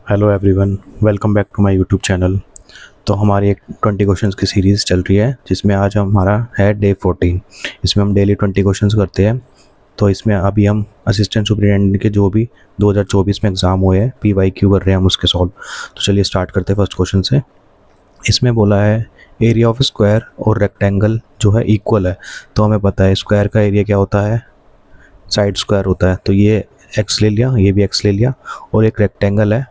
Hello everyone, welcome back to my YouTube channel. तो हमारी एक 20 क्वेश्चंस की सीरीज़ चल रही है, जिसमें आज हमारा है डे 14। इसमें हम डेली 20 क्वेश्चंस करते हैं। तो इसमें अभी हम असिस्टेंट सुपरिटेंडेंट के जो भी 2024 में एग्ज़ाम हुए हैं PYQ कर रहे हैं हम उसके सॉल्व। तो चलिए स्टार्ट करते हैं फर्स्ट क्वेश्चन से। इसमें बोला है एरिया ऑफ स्क्वायर और रेक्टेंगल जो है इक्वल है। तो हमें पता है स्क्वायर का एरिया क्या होता है, साइड स्क्वायर होता है। तो ये एक्स ले लिया, ये भी एक्स ले लिया, और एक रेक्टेंगल है,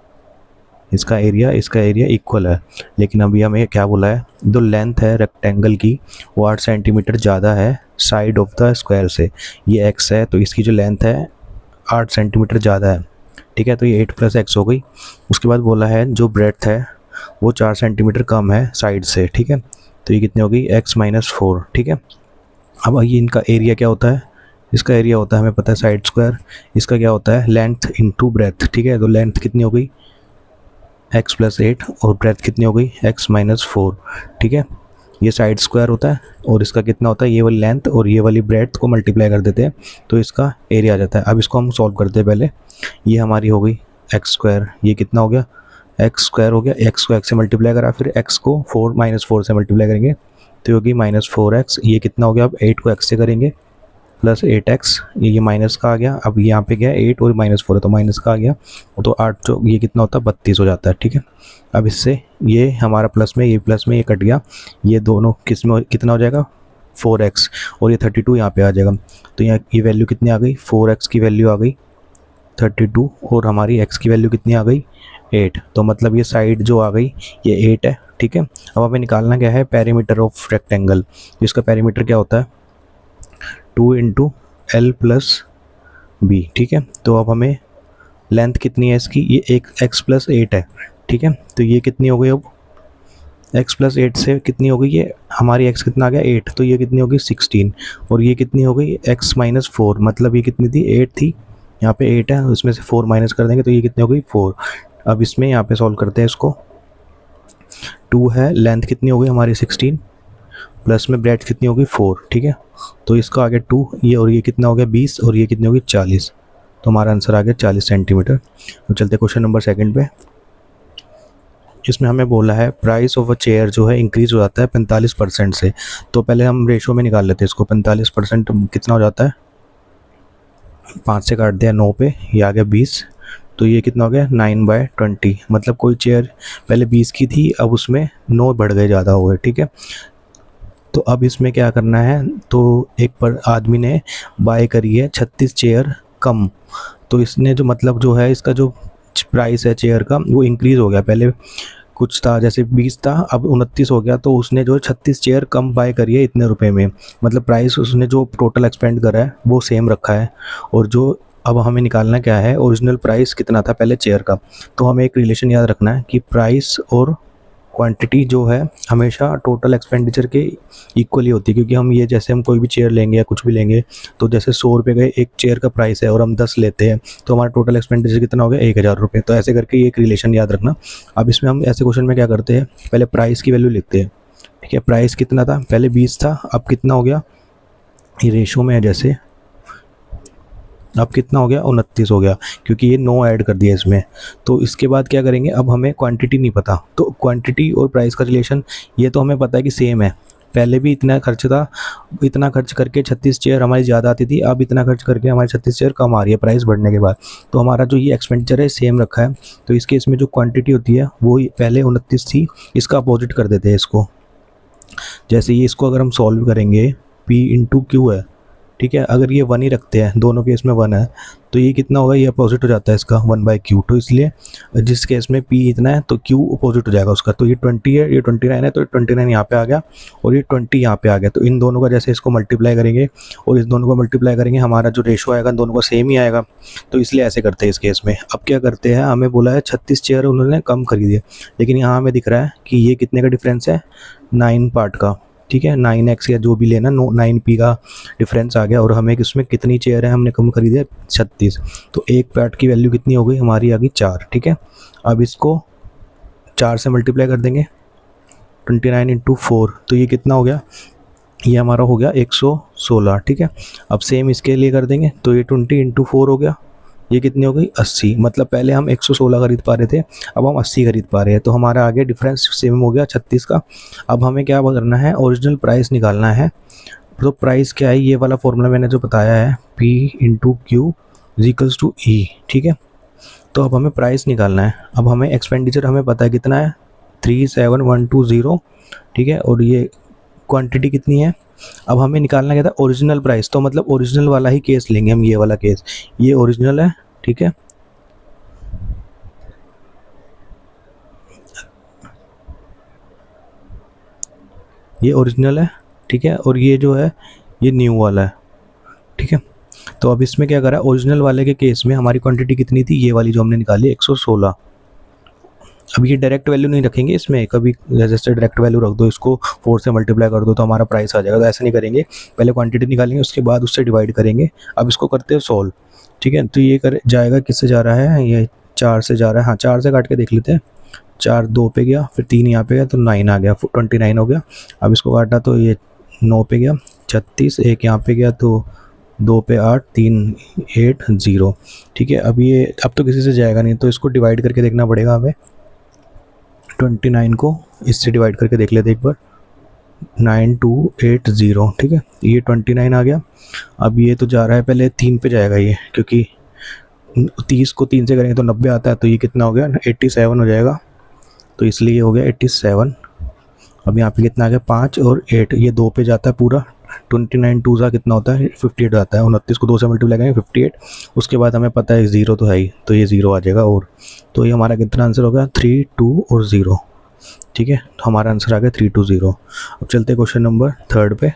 इसका एरिया इक्वल है। लेकिन अभी हमें क्या बोला है, जो लेंथ है रेक्टेंगल की वो 8 सेंटीमीटर ज़्यादा है साइड ऑफ द स्क्वायर से। ये एक्स है तो इसकी जो लेंथ है 8 सेंटीमीटर ज़्यादा है, ठीक है। तो ये 8 + x हो गई। उसके बाद बोला है जो ब्रेड्थ है वो 4 सेंटीमीटर कम है साइड से, ठीक है। तो ये कितनी होगी, x - 4, ठीक है। अब ये इनका एरिया क्या होता है, इसका एरिया होता है हमें पता है साइड स्क्वायर। इसका क्या होता है, लेंथ इंटू ब्रेड्थ, ठीक है। तो लेंथ कितनी हो गई, x + 8, और ब्रेथ कितनी हो गई, x - 4, ठीक है। ये साइड स्क्वायर होता है और इसका कितना होता है, ये वाली लेंथ और ये वाली ब्रेथ को मल्टीप्लाई कर देते हैं तो इसका एरिया आ जाता है। अब इसको हम सॉल्व करते हैं पहले। ये हमारी हो गई x², ये कितना हो गया, x² हो गया। x को x से मल्टीप्लाई करा, फिर x को 4 - 4 से मल्टीप्लाई करेंगे तो होगी -4x। ये कितना हो गया, अब 8 को x से करेंगे प्लस 8x, ये माइनस का आ गया। अब यहाँ पे क्या है, 8 और -4 है तो माइनस का आ गया। तो 8 जो ये कितना होता है, 32 हो जाता है, ठीक है। अब इससे ये हमारा प्लस में ये कट गया, ये दोनों किस में कितना हो जाएगा, 4x, और ये 32 यहाँ पे आ जाएगा। तो यहाँ ये वैल्यू कितनी आ गई, 4x की वैल्यू आ गई 32, और हमारी x की वैल्यू कितनी आ गई, 8। तो मतलब ये साइड जो आ गई ये 8 है, ठीक है। अब हमें निकालना क्या है, पेरीमीटर ऑफ रेक्टेंगल। इसका पेरीमीटर क्या होता है, 2 × L + B, ठीक है। तो अब हमें लेंथ कितनी है इसकी, ये एक x + 8 है, ठीक है। तो ये कितनी हो गई, अब x + 8 से कितनी हो गई, ये हमारी x कितना आ गया, 8, तो ये कितनी हो गई 16, और ये कितनी हो गई x - 4, मतलब ये कितनी थी, 8 थी, यहाँ पे 8 है, उसमें से 4 माइनस कर देंगे तो ये कितनी हो गई, 4। अब इसमें यहाँ पे सॉल्व करते हैं इसको। 2 है, लेंथ कितनी हो गई हमारी 16, प्लस में ब्रेथ कितनी होगी 4, ठीक है। तो इसका आ गया 2, ये और ये कितना हो गया 20, और ये कितनी होगी 40। तो हमारा आंसर आ गया 40 सेंटीमीटर। तो चलते क्वेश्चन नंबर 2 पे। इसमें हमें बोला है प्राइस ऑफ अ चेयर जो है इंक्रीज़ हो जाता है 45% से। तो पहले हम रेशो में निकाल लेते हैं इसको। 45% कितना हो जाता है, 5 से काट दिया 9 पे, ये आ गया 20। तो ये कितना हो गया, 9/20। मतलब कोई चेयर पहले 20 की थी, अब उसमें 9 बढ़ गए, ज़्यादा हो गए, ठीक है। तो अब इसमें क्या करना है, तो एक पर आदमी ने बाय करी है 36 चेयर कम। तो इसने जो मतलब जो है इसका जो प्राइस है चेयर का वो इंक्रीज़ हो गया। पहले कुछ था, जैसे 20 था, अब 29 हो गया। तो उसने जो 36 चेयर कम बाय करी है इतने रुपए में, मतलब प्राइस उसने जो टोटल एक्सपेंड करा है वो सेम रखा है। और जो अब हमें निकालना क्या है, ओरिजिनल प्राइस कितना था पहले चेयर का। तो हमें एक रिलेशन याद रखना है कि प्राइस और क्वांटिटी जो है हमेशा टोटल एक्सपेंडिचर के इक्वली होती है। क्योंकि हम ये जैसे हम कोई भी चेयर लेंगे या कुछ भी लेंगे, तो जैसे 100 रुपये का एक चेयर का प्राइस है और हम 10 लेते हैं तो हमारा टोटल एक्सपेंडिचर कितना हो गया, 1000 रुपये। तो ऐसे करके ये एक रिलेशन याद रखना। अब इसमें हम ऐसे क्वेश्चन में क्या करते हैं, पहले प्राइस की वैल्यू लिखते हैं, ठीक है। प्राइस कितना था, पहले 20 था, अब कितना हो गया, ये रेशो में है जैसे, अब कितना हो गया, 29 हो गया, क्योंकि ये 9 ऐड कर दिया इसमें। तो इसके बाद क्या करेंगे, अब हमें क्वांटिटी नहीं पता, तो क्वांटिटी और प्राइस का रिलेशन ये तो हमें पता है कि सेम है। पहले भी इतना खर्च था, इतना खर्च करके 36 चेयर हमारी ज़्यादा आती थी, अब इतना खर्च करके हमारी 36 चेयर कम आ रही है प्राइस बढ़ने के बाद। तो हमारा जो ये एक्सपेंडिचर है सेम रखा है। तो इस केस में जो क्वांटिटी होती है वो पहले 29 थी, इसका अपोजिट कर देते हैं इसको। जैसे ये इसको अगर हम सॉल्व करेंगे, P × Q है, ठीक है। अगर ये 1 ही रखते हैं, दोनों केस में 1 है, तो ये कितना होगा, ये अपोजिट हो जाता है इसका 1/Q। तो इसलिए जिस केस में P इतना है तो Q अपोजिट हो जाएगा उसका। तो ये 20 है, ये 29 है, तो 29 यहाँ पे आ गया और ये 20 यहाँ पे आ गया। तो इन दोनों का जैसे इसको मल्टीप्लाई करेंगे और इस दोनों को मल्टीप्लाई करेंगे, हमारा जो रेशो आएगा दोनों का सेम ही आएगा। तो इसलिए ऐसे करते हैं इस केस में। अब क्या करते हैं, हमें बोला है 36 चेयर उन्होंने कम खरीदी है, लेकिन यहाँ हमें दिख रहा है कि ये कितने का डिफरेंस है, 9 पार्ट का, ठीक है। 9x या जो भी लेना, 9p का डिफरेंस आ गया। और हमें इसमें कितनी चेयर है, हमने कम खरीदी है 36। तो एक पार्ट की वैल्यू कितनी हो गई, हमारी आ गई 4, ठीक है। अब इसको 4 से मल्टीप्लाई कर देंगे, 29 × 4, तो ये कितना हो गया, ये हमारा हो गया 116, ठीक है। अब सेम इसके लिए कर देंगे, तो ये 20 × 4 हो गया, ये कितनी हो गई 80, मतलब पहले हम 116 खरीद पा रहे थे, अब हम 80 खरीद पा रहे हैं, तो हमारा आगे डिफरेंस सेम हो गया 36 का। अब हमें क्या करना है, ओरिजिनल प्राइस निकालना है। तो प्राइस क्या है, ये वाला फॉर्मूला मैंने जो बताया है, P into Q equals to E, ठीक है। तो अब हमें प्राइस निकालना है। अब हमें एक्सपेंडिचर हमें पता है कितना है, 37120, ठीक है, और ये क्वांटिटी कितनी है। अब हमें निकालना क्या था, ओरिजिनल प्राइस, तो मतलब ओरिजिनल वाला ही केस लेंगे हम, ये वाला केस, ये ओरिजिनल है, ठीक है। ये ओरिजिनल है, ठीक है, और ये जो है ये न्यू वाला है, ठीक है। तो अब इसमें क्या करा, ओरिजिनल वाले के केस में हमारी क्वांटिटी कितनी थी, ये वाली जो हमने निकाली 116। अब ये डायरेक्ट वैल्यू नहीं रखेंगे इसमें, कभी जैसे डायरेक्ट वैल्यू रख दो, इसको 4 से मल्टीप्लाई कर दो तो हमारा प्राइस आ जाएगा, तो ऐसा नहीं करेंगे। पहले क्वांटिटी निकालेंगे, उसके बाद उससे डिवाइड करेंगे। अब इसको करते हैं सॉल्व, ठीक है। तो ये कर जाएगा, किससे जा रहा है, ये 4 से जा रहा है, हाँ 4 से काट के देख लेते हैं। 4 2 पे गया, फिर 3 यहाँ पे गया, तो 9 आ गया, 29 हो गया। अब इसको काटा तो ये 9 पे गया, 36, एक यहाँ पे गया तो 2 पे 8, 3 8 0, ठीक है। अब तो किसी से जाएगा नहीं, तो इसको डिवाइड करके देखना पड़ेगा हमें। 29 को इससे डिवाइड करके देख लेते एक बार, 9280, ठीक है, ये 29 आ गया। अब ये तो जा रहा है, पहले 3 पे जाएगा ये, क्योंकि 30 को 3 से करेंगे तो 90 आता है, तो ये कितना हो गया, 87 हो जाएगा, तो इसलिए ये हो गया 87। अब यहाँ पे कितना आ गया, 5 और 8, ये 2 पे जाता है पूरा, 29 2 सा कितना होता है, 58 आता है। 29 को 2 से मल्टीप्लाई करेंगे 58, उसके बाद हमें पता है 0 तो है ही, तो ये 0 आ जाएगा। और तो ये हमारा कितना आंसर हो गया, 3 2 और 0, ठीक है। तो हमारा आंसर आ गया 3 2 0। अब चलते हैं क्वेश्चन नंबर 3 पे।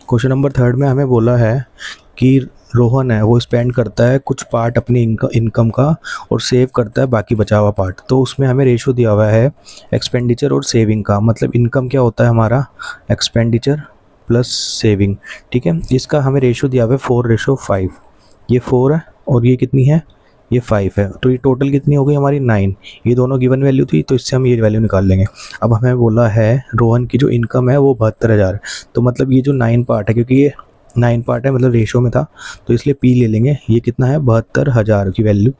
क्वेश्चन नंबर 3 में हमें बोला है कि रोहन है वो स्पेंड करता है कुछ पार्ट अपनी इनकम का और सेव करता है बाकी बचा हुआ पार्ट। तो उसमें हमें रेशो दिया हुआ है एक्सपेंडिचर और सेविंग का, मतलब इनकम क्या होता है हमारा, एक्सपेंडिचर प्लस सेविंग, ठीक है। इसका हमें रेशो दिया हुआ है 4:5, ये 4 है और ये कितनी है, ये 5 है, तो ये टोटल कितनी हो गई हमारी 9। ये दोनों गिवन वैल्यू थी, तो इससे हम ये वैल्यू निकाल लेंगे। अब हमें बोला है रोहन की जो इनकम है वो 72,000, तो मतलब ये जो 9 पार्ट है, क्योंकि ये 9 पार्ट है मतलब रेशो में था, तो इसलिए पी ले लेंगे। ये कितना है, 72,000 की वैल्यू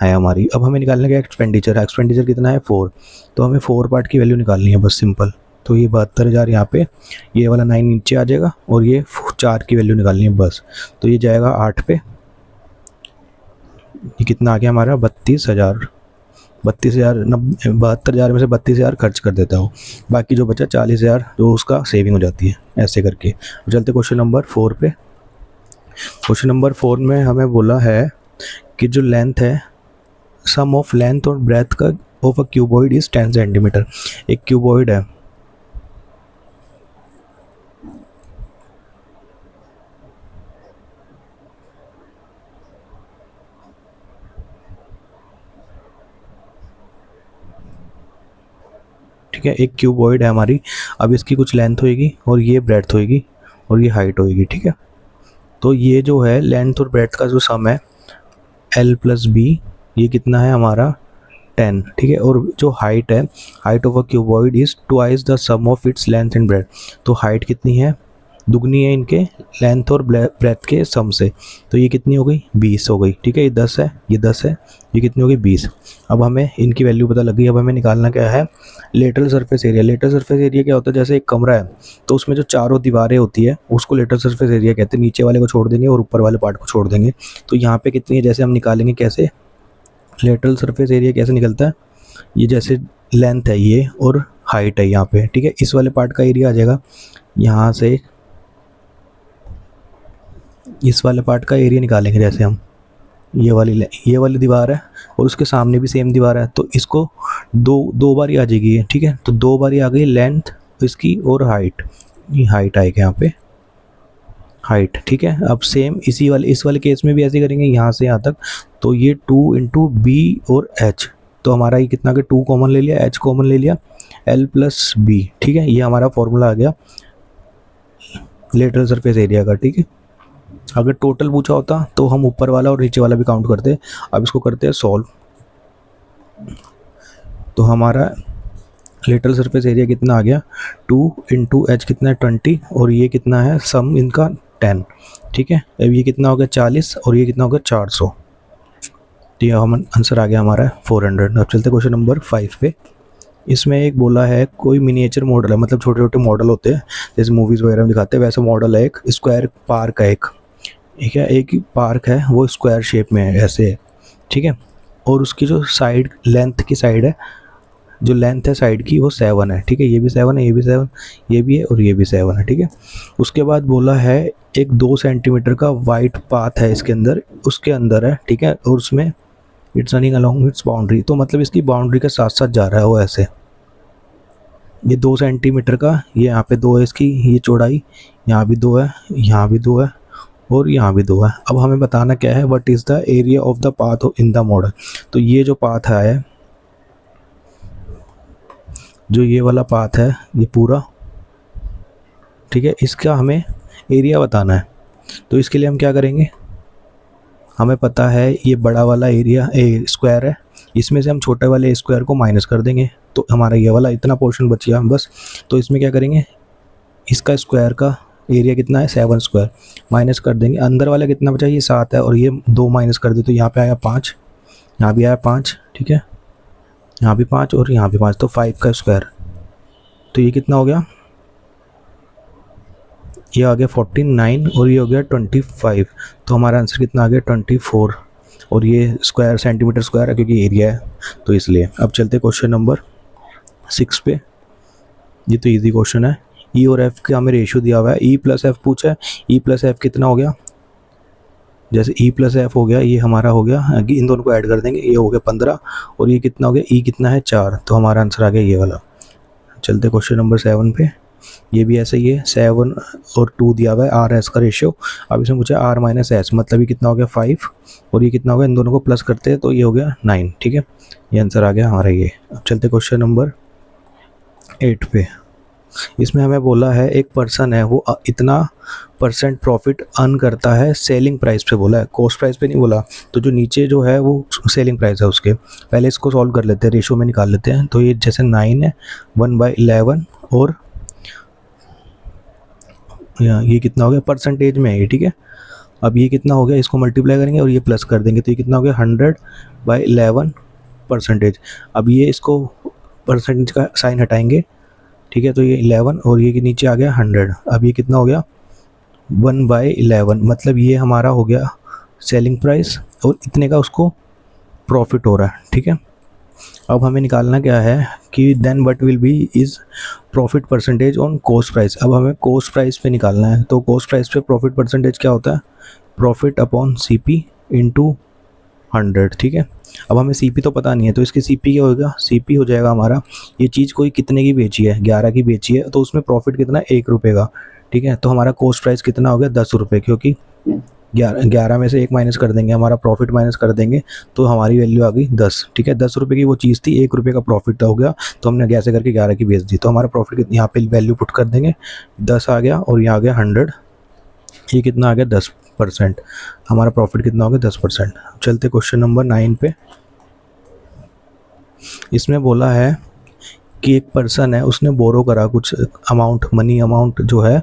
है हमारी। अब हमें निकालने का एक्सपेंडिचर, एक्सपेंडिचर कितना है 4, तो हमें 4 पार्ट की वैल्यू निकालनी है बस, सिंपल। तो ये 72,000 यहाँ पे, ये वाला 9 नीचे आ जाएगा और ये 4 की वैल्यू निकालनी है बस। तो ये जाएगा 8 पे, ये कितना आ गया हमारा 32,000। 72,000 में से 32,000 खर्च कर देता हूँ, बाकी जो बचा 40,000 जो उसका सेविंग हो जाती है, ऐसे करके। चलते क्वेश्चन नंबर 4 पे। क्वेश्चन नंबर 4 में हमें बोला है कि जो लेंथ है, सम ऑफ लेंथ और ब्रेथ का of a cuboid is 10 centimetre. एक क्यूबॉइड है, ठीक है, एक क्यूबॉइड है हमारी। अब इसकी कुछ लेंथ होएगी और ये ब्रेथ होएगी और ये हाइट होएगी, ठीक है। तो ये जो है लेंथ और ब्रेथ का जो सम है L प्लस बी, ये कितना है हमारा 10, ठीक है। और जो हाइट है, height of a cuboid is twice the sum of its length and breadth. तो हाइट कितनी है, दुगनी है इनके लेंथ और ब्रेथ के सम से, तो ये कितनी हो गई 20 हो गई, ठीक है। ये 10 है, ये 10 है, ये कितनी हो गई 20। अब हमें इनकी वैल्यू पता लग गई। अब हमें निकालना क्या है, lateral surface area. Lateral surface area क्या होता है, जैसे एक कमरा है तो उसमें जो चारों दीवारें होती है उसको लेटरल सरफेस एरिया कहते हैं। नीचे वाले को छोड़ देंगे और ऊपर वाले पार्ट को छोड़ देंगे। तो यहाँ पे कितनी है, जैसे हम निकालेंगे कैसे, लेटरल सरफेस एरिया कैसे निकलता है, ये जैसे लेंथ है ये और हाइट है यहाँ पे, ठीक है। इस वाले पार्ट का एरिया आ जाएगा यहाँ से, इस वाले पार्ट का एरिया निकालेंगे। जैसे हम ये वाली दीवार है और उसके सामने भी सेम दीवार है, तो इसको दो बार ही आ जाएगी ये, ठीक है। तो 2 बार ही आ गई लेंथ इसकी और हाइट, ये हाइट आएगी यहाँ पे, हाइट, ठीक है। अब सेम इस वाले केस में भी ऐसे करेंगे यहाँ से यहाँ तक, तो ये 2 इंटू बी और एच, तो हमारा ये कितना के 2 कॉमन ले लिया, एच कॉमन ले लिया, L प्लस बी, ठीक है। ये हमारा फॉर्मूला आ गया लेटरल सरफेस एरिया का, ठीक है। अगर टोटल पूछा होता तो हम ऊपर वाला और नीचे वाला भी काउंट करते। अब इसको करते हैं सॉल्व। तो हमारा लेटरल सरफेस एरिया कितना आ गया, 2 इंटू एच कितना है 20, और ये कितना है सम इनका 10, ठीक है। अब ये कितना हो गया 40 और ये कितना हो गया 400, तो ये हम आंसर आ गया हमारा 400। अब चलते क्वेश्चन नंबर 5 पे। इसमें एक बोला है कोई मिनिएचर मॉडल है, मतलब छोटे छोटे मॉडल होते हैं जैसे मूवीज़ वगैरह में दिखाते हैं, वैसा मॉडल है एक स्क्वायर पार्क है एक, ठीक है। एक पार्क है वो स्क्वायर शेप में है ऐसे है, ठीक है। और उसकी जो साइड लेंथ की साइड है, जो लेंथ है साइड की वो 7 है, ठीक है। ये भी 7 है, ये भी 7, ये भी है और ये भी 7 है, ठीक है। उसके बाद बोला है एक 2 सेंटीमीटर का वाइट पाथ है इसके अंदर, उसके अंदर है, ठीक है। और उसमें it's running along its boundary, तो मतलब इसकी बाउंड्री के साथ साथ जा रहा है वो ऐसे। ये 2 सेंटीमीटर का, ये यहाँ पे 2 है इसकी ये चौड़ाई, यहाँ भी 2 है, यहाँ भी 2 है और यहाँ भी 2 है। अब हमें बताना क्या है, what is the area of the path in the model. तो ये जो पाथ है, जो ये वाला पाथ है ये पूरा, ठीक है, इसका हमें एरिया बताना है। तो इसके लिए हम क्या करेंगे, हमें पता है ये बड़ा वाला एरिया स्क्वायर है, इसमें से हम छोटे वाले स्क्वायर को माइनस कर देंगे, तो हमारा ये वाला इतना पोर्शन बच गया बस। तो इसमें क्या करेंगे, इसका स्क्वायर का एरिया कितना है 7 स्क्वायर, माइनस कर देंगे। अंदर वाला कितना बचा, ये 7 है और ये 2 माइनस कर दे तो यहाँ पे आया 5, यहाँ भी आया 5, ठीक है, यहाँ भी 5 और यहाँ भी 5, तो 5 का स्क्वायर। तो ये कितना हो गया, ये आ गया 49 और ये हो गया 25, तो हमारा आंसर कितना आ गया 24। और ये स्क्वायर सेंटीमीटर स्क्वायर है क्योंकि एरिया है तो इसलिए। अब चलते क्वेश्चन नंबर 6 पे। ये तो इजी क्वेश्चन है। ई और एफ का हमें रेशियो दिया हुआ है, ई प्लस एफ पूछा है, ई प्लस एफ कितना हो गया, जैसे ई प्लस एफ हो गया, ये हमारा हो गया, इन दोनों को ऐड कर देंगे, ये हो गया 15 और ये कितना हो गया, ई कितना है 4, तो हमारा आंसर आ गया ये वाला। चलते क्वेश्चन नंबर 7 पे। ये भी ऐसे ही है, 7 और 2 दिया हुआ है आर एस का रेशियो। अब इसमें पूछा आर माइनस एस, मतलब ये कितना हो गया 5 और ये कितना हो गया, इन दोनों को प्लस करते हैं तो ये हो गया 9, ठीक है। ये आंसर आ गया हमारा ये। अब चलते क्वेश्चन नंबर 8 पे। इसमें हमें बोला है एक पर्सन है वो इतना % प्रॉफिट अर्न करता है सेलिंग प्राइस पे, बोला है कॉस्ट प्राइस पे नहीं बोला। तो जो नीचे जो है वो सेलिंग प्राइस है उसके, पहले इसको सॉल्व कर लेते हैं, रेशियो में निकाल लेते हैं। तो ये जैसे 9 है 1/11 और ये कितना हो गया परसेंटेज में है ये, ठीक है। अब ये कितना हो गया, इसको मल्टीप्लाई करेंगे और ये प्लस कर देंगे तो ये कितना हो गया 100/11%। अब ये इसको परसेंटेज का साइन हटाएंगे, ठीक है, तो ये 11 और ये नीचे आ गया 100। अब ये कितना हो गया 1/11, मतलब ये हमारा हो गया सेलिंग प्राइस और इतने का उसको प्रॉफिट हो रहा है, ठीक है। अब हमें निकालना क्या है कि then what will be is profit percentage on cost price. अब हमें कॉस्ट प्राइस पे निकालना है, तो कॉस्ट प्राइस पे प्रॉफिट परसेंटेज क्या होता है, प्रॉफिट अपॉन सीपी इंटू 100, ठीक है। अब हमें सीपी तो पता नहीं है, तो इसकी सीपी क्या होगा, सीपी हो जाएगा हमारा, ये चीज़ कोई कितने की बेची है 11 की बेची है, तो उसमें प्रॉफिट कितना है 1 रुपये का, ठीक है। तो हमारा कॉस्ट प्राइस कितना हो गया 10 रुपये, क्योंकि 11 में से 1 माइनस कर देंगे, हमारा प्रॉफिट माइनस कर देंगे तो हमारी वैल्यू आ गई 10, ठीक है। 10 रुपये की वो चीज़ थी, 1 रुपये का प्रॉफिट हो गया, तो हमने ऐसे करके 11 की बेच दी, तो हमारा प्रॉफिट यहाँ पे वैल्यू पुट कर देंगे 10 आ गया और यहाँ आ गया 100, ये कितना आ गया 10%, हमारा प्रॉफिट कितना हो गया 10%। चलते क्वेश्चन नंबर 9 पे। इसमें बोला है कि एक पर्सन है उसने बोरो करा कुछ अमाउंट, मनी अमाउंट जो है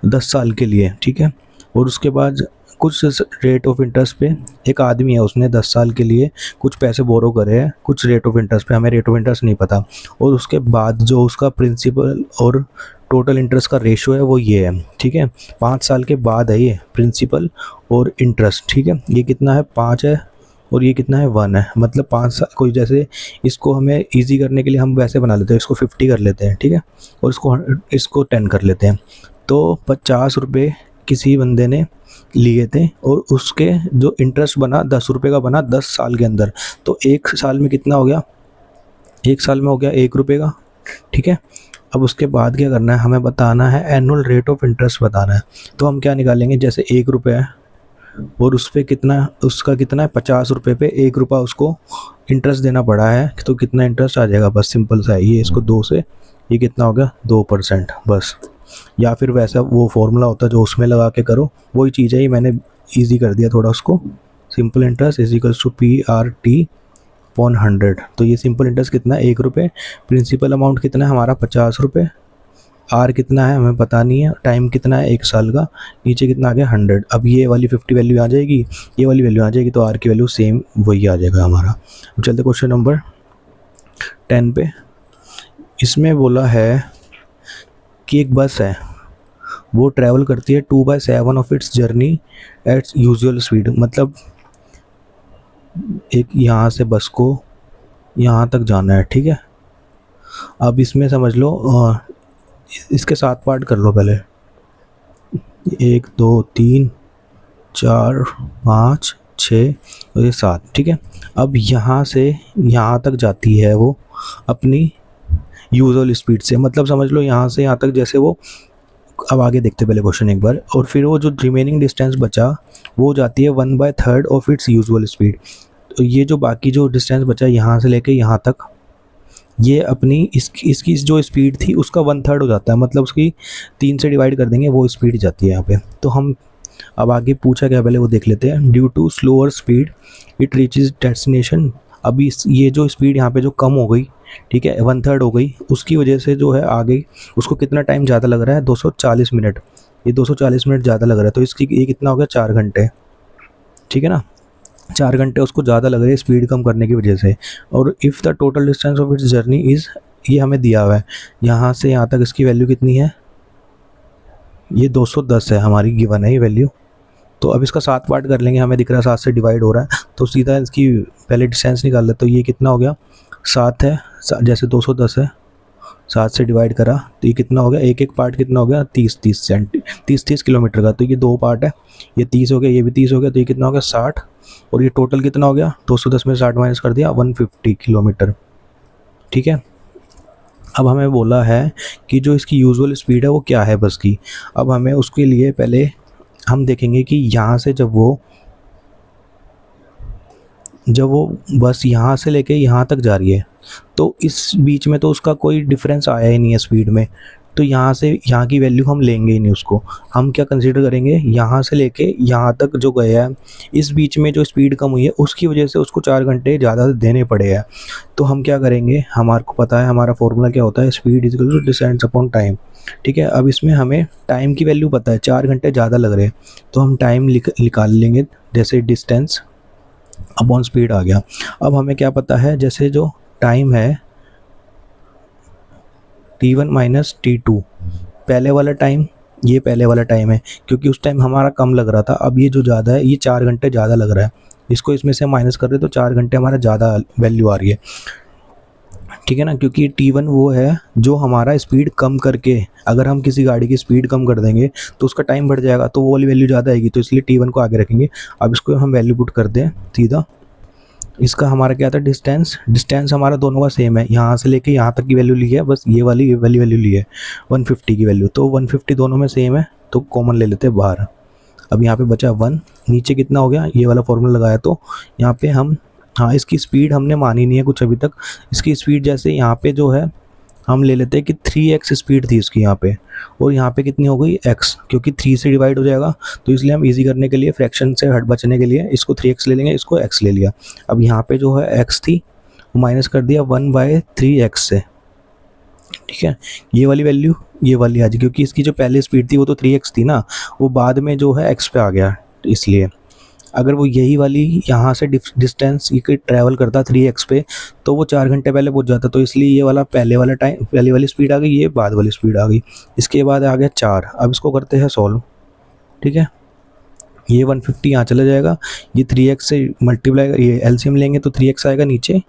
10 साल के लिए, ठीक है। और उसके बाद कुछ रेट ऑफ इंटरेस्ट पे, एक आदमी है उसने 10 साल के लिए कुछ पैसे बोरो करे हैं कुछ रेट ऑफ इंटरेस्ट पे, हमें रेट ऑफ इंटरेस्ट नहीं पता। और उसके बाद जो उसका प्रिंसिपल और टोटल इंटरेस्ट का रेशो है वो ये है, ठीक है। 5 साल के बाद है ये प्रिंसिपल और इंटरेस्ट, ठीक है। ये कितना है 5 है और ये कितना है 1 है, मतलब 5 साल, कोई जैसे इसको हमें इजी करने के लिए हम वैसे बना लेते हैं, इसको 50 कर लेते हैं, ठीक है, और इसको 10 कर लेते हैं। तो 50 रुपये किसी बंदे ने लिए थे और उसके जो इंटरेस्ट बना 10 रुपये का बना 10 साल के अंदर, तो 1 साल में कितना हो गया, 1 साल में हो गया 1 रुपये का, ठीक है। अब उसके बाद क्या करना है, हमें बताना है एनुअल रेट ऑफ इंटरेस्ट बताना है। तो हम क्या निकालेंगे, जैसे 1 रुपये है और उस पर कितना, उसका कितना है 50 रुपये पे 1 रुपया उसको इंटरेस्ट देना पड़ा है, तो कितना इंटरेस्ट आ जाएगा, बस सिंपल सा है ये, इसको 2 से ये कितना हो गया 2% बस। या फिर वैसा वो फॉर्मूला होता है जो उसमें लगा के करो, वही चीज़ है, ये मैंने इजी कर दिया थोड़ा उसको। Simple interest is equals to PRT/100। तो ये सिंपल इंटरेस्ट कितना है 1 रुपये, प्रिंसिपल अमाउंट कितना है हमारा 50 रुपये आर कितना है हमें पता नहीं है, टाइम कितना है 1 साल का, नीचे कितना आ गया 100। अब ये वाली 50 वैल्यू आ जाएगी, ये वाली वैल्यू आ जाएगी, तो आर की वैल्यू सेम वही आ जाएगा हमारा। अब चलते क्वेश्चन नंबर 10 पे। इसमें बोला है कि एक बस है, वो ट्रैवल करती है 2/7 of its journey at usual speed. मतलब एक यहाँ से बस को यहाँ तक जाना है, ठीक है। अब इसमें समझ लो इसके 7 पार्ट कर लो पहले, 1 2 3 4 5 6 और ये 7, ठीक है। अब यहाँ से यहाँ तक जाती है वो अपनी यूजुअल स्पीड से, मतलब समझ लो यहाँ से यहाँ तक जैसे वो, अब आगे देखते पहले क्वेश्चन एक बार। और फिर वो जो रिमेनिंग डिस्टेंस बचा वो जाती है 1/3 ऑफ इट्स यूजुअल स्पीड। तो ये जो बाकी जो डिस्टेंस बचा यहाँ से लेके यहाँ तक, ये अपनी इसकी जो स्पीड थी उसका 1/3 हो जाता है, मतलब उसकी 3 से डिवाइड कर देंगे, वो स्पीड जाती है यहाँ पे। तो हम अब आगे पूछा क्या पहले वो देख लेते हैं। Due to slower speed it reaches destination. अभी ये जो स्पीड यहाँ पे जो कम हो गई, ठीक है, 1/3 हो गई, उसकी वजह से जो है आ गई, उसको कितना टाइम ज़्यादा लग रहा है, 240 मिनट। ये 240 मिनट ज़्यादा लग रहा है, तो इसकी ये कितना हो गया 4 घंटे, ठीक है ना। 4 घंटे उसको ज़्यादा लग रहे हैं स्पीड कम करने की वजह से। और if the total distance of its journey is, ये हमें दिया हुआ है यहाँ से यहाँ तक, इसकी वैल्यू कितनी है, ये 210 है हमारी गिवन है ये वैल्यू। तो अब इसका 7 पार्ट कर लेंगे, हमें दिख रहा है 7 से डिवाइड हो रहा है, तो सीधा इसकी पहले डिस्टेंस निकाल लेते। तो ये कितना हो गया 7 है, जैसे 210 है, 7 से डिवाइड करा तो ये कितना हो गया, एक एक पार्ट कितना हो गया 30 किलोमीटर का। तो ये 2 पार्ट है, ये 30 हो गया, ये भी 30 हो गया, तो ये कितना हो गया 60। और ये टोटल कितना हो गया 210 में 60 माइनस कर दिया 150 किलोमीटर, ठीक है। अब हमें बोला है कि जो इसकी यूजुअल स्पीड है वो क्या है बस की। अब हमें उसके लिए पहले हम देखेंगे कि यहाँ से जब वो बस यहाँ से लेके यहाँ तक जा रही है, तो इस बीच में तो उसका कोई डिफरेंस आया ही नहीं है स्पीड में, तो यहाँ से यहाँ की वैल्यू हम लेंगे ही नहीं उसको। हम क्या कंसीडर करेंगे, यहाँ से लेके यहाँ तक जो गया है, इस बीच में जो स्पीड कम हुई है उसकी वजह से उसको 4 घंटे ज़्यादा देने पड़े हैं। तो हम क्या करेंगे, हमारे को पता है हमारा फॉर्मूला क्या होता है, speed is equal to distance upon time, ठीक है। अब इसमें हमें टाइम की वैल्यू पता है, 4 घंटे ज़्यादा लग रहे हैं, तो हम टाइम निकाल लेंगे, जैसे डिस्टेंस अपॉन स्पीड आ गया। अब हमें क्या पता है, जैसे जो टाइम है t1 माइनस t2, पहले वाला टाइम, ये पहले वाला टाइम है क्योंकि उस टाइम हमारा कम लग रहा था, अब ये जो ज़्यादा है ये 4 घंटे ज़्यादा लग रहा है, इसको इसमें से माइनस कर रहे तो 4 घंटे हमारा ज़्यादा वैल्यू आ रही है, ठीक है ना। क्योंकि t1 वो है जो हमारा स्पीड कम करके, अगर हम किसी गाड़ी की स्पीड कम कर देंगे तो उसका टाइम बढ़ जाएगा, तो वो वाली वैल्यू ज़्यादा आएगी, तो इसलिए t1 को आगे रखेंगे। अब इसको हम वैल्यू पुट कर दें सीधा, इसका हमारा क्या था डिस्टेंस हमारा दोनों का सेम है, यहाँ से लेके यहाँ तक की वैल्यू ली है, बस ये वाली वैल्यू ली है 150 की वैल्यू, तो 150 दोनों में सेम है, तो कॉमन ले लेते हैं बाहर। अब यहाँ पे बचा 1, नीचे कितना हो गया, ये वाला फॉर्मूला लगाया, तो यहाँ पे हम, हाँ इसकी स्पीड हमने मानी नहीं है कुछ अभी तक, इसकी स्पीड जैसे यहाँ पे जो है हम ले लेते हैं कि 3x स्पीड थी इसकी यहाँ पे, और यहाँ पे कितनी हो गई x, क्योंकि 3 से डिवाइड हो जाएगा, तो इसलिए हम इजी करने के लिए, फ्रैक्शन से हट बचने के लिए इसको 3x ले लेंगे, इसको x ले लिया। अब यहाँ पे जो है x थी वो माइनस कर दिया 1/3x से, ठीक है। ये वाली वैल्यू ये वाली आ जाएगी, क्योंकि इसकी जो पहले स्पीड थी वो तो 3x थी ना, वो बाद में जो है x पे आ गया, इसलिए अगर वो यही वाली यहाँ से डिस्टेंस ये ट्रैवल करता 3x पे, तो वो 4 घंटे पहले पहुँच जाता, तो इसलिए ये वाला पहले वाला टाइम, पहले वाली स्पीड आ गई, ये बाद वाली स्पीड आ गई, इसके बाद आ गया 4। अब इसको करते हैं सॉल्व, ठीक है। ये 150 यहाँ चला जाएगा, ये 3x से मल्टीप्लाई, ये एलसीएम लेंगे तो 3x आएगा नीचे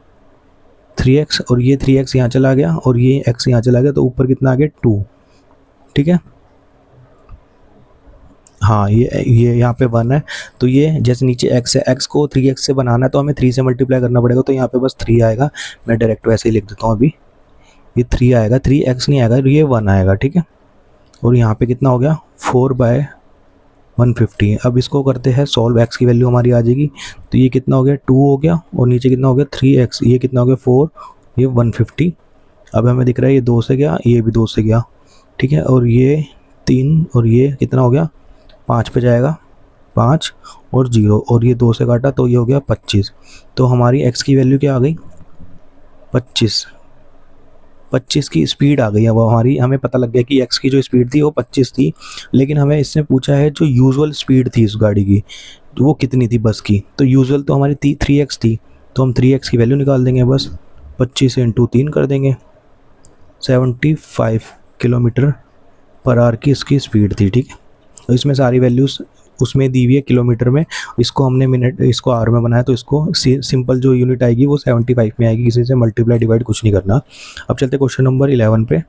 3x, और ये 3x यहाँ चला गया, और ये x यहाँ चला गया, तो ऊपर कितना आ गया 2, ठीक है। हाँ ये यहाँ पे 1 है, तो ये जैसे नीचे x है, x को 3x से बनाना है तो हमें 3 से मल्टीप्लाई करना पड़ेगा, तो यहाँ पे बस 3 आएगा, मैं डायरेक्ट वैसे ही लिख देता हूँ अभी, ये 3 आएगा, 3x नहीं आएगा, ये 1 आएगा, ठीक है। और यहाँ पे कितना हो गया 4/150। अब इसको करते हैं सॉल्व, x की वैल्यू हमारी आ जाएगी, तो ये कितना हो गया 2 हो गया, और नीचे कितना हो गया 3x, ये कितना हो गया 4, ये 150। अब हमें दिख रहा है ये 2 से गया, ये भी 2 से गया, ठीक है। और ये 3, और ये कितना हो गया 5 पे जाएगा, 5 और 0, और ये 2 से काटा तो ये हो गया 25। तो हमारी x की वैल्यू क्या आ गई 25 25 की स्पीड आ गई। अब हमारी हमें पता लग गया कि एक्स की जो स्पीड थी वो 25 थी, लेकिन हमें इसने पूछा है जो यूजुअल स्पीड थी इस गाड़ी की वो कितनी थी बस की। तो यूजुअल तो हमारी 3x थी, तो हम 3x की वैल्यू निकाल देंगे बस। 25 इंटू 3 कर देंगे, 75 किलोमीटर पर आवर की इसकी स्पीड थी। ठीक है, तो इसमें सारी वैल्यूज़ उसमें दी हुई है किलोमीटर में, इसको हमने मिनट इसको आवर में बनाया, तो इसको सिंपल जो यूनिट आएगी वो 75 में आएगी, किसी से मल्टीप्लाई डिवाइड कुछ नहीं करना। अब चलते क्वेश्चन नंबर 11 पे।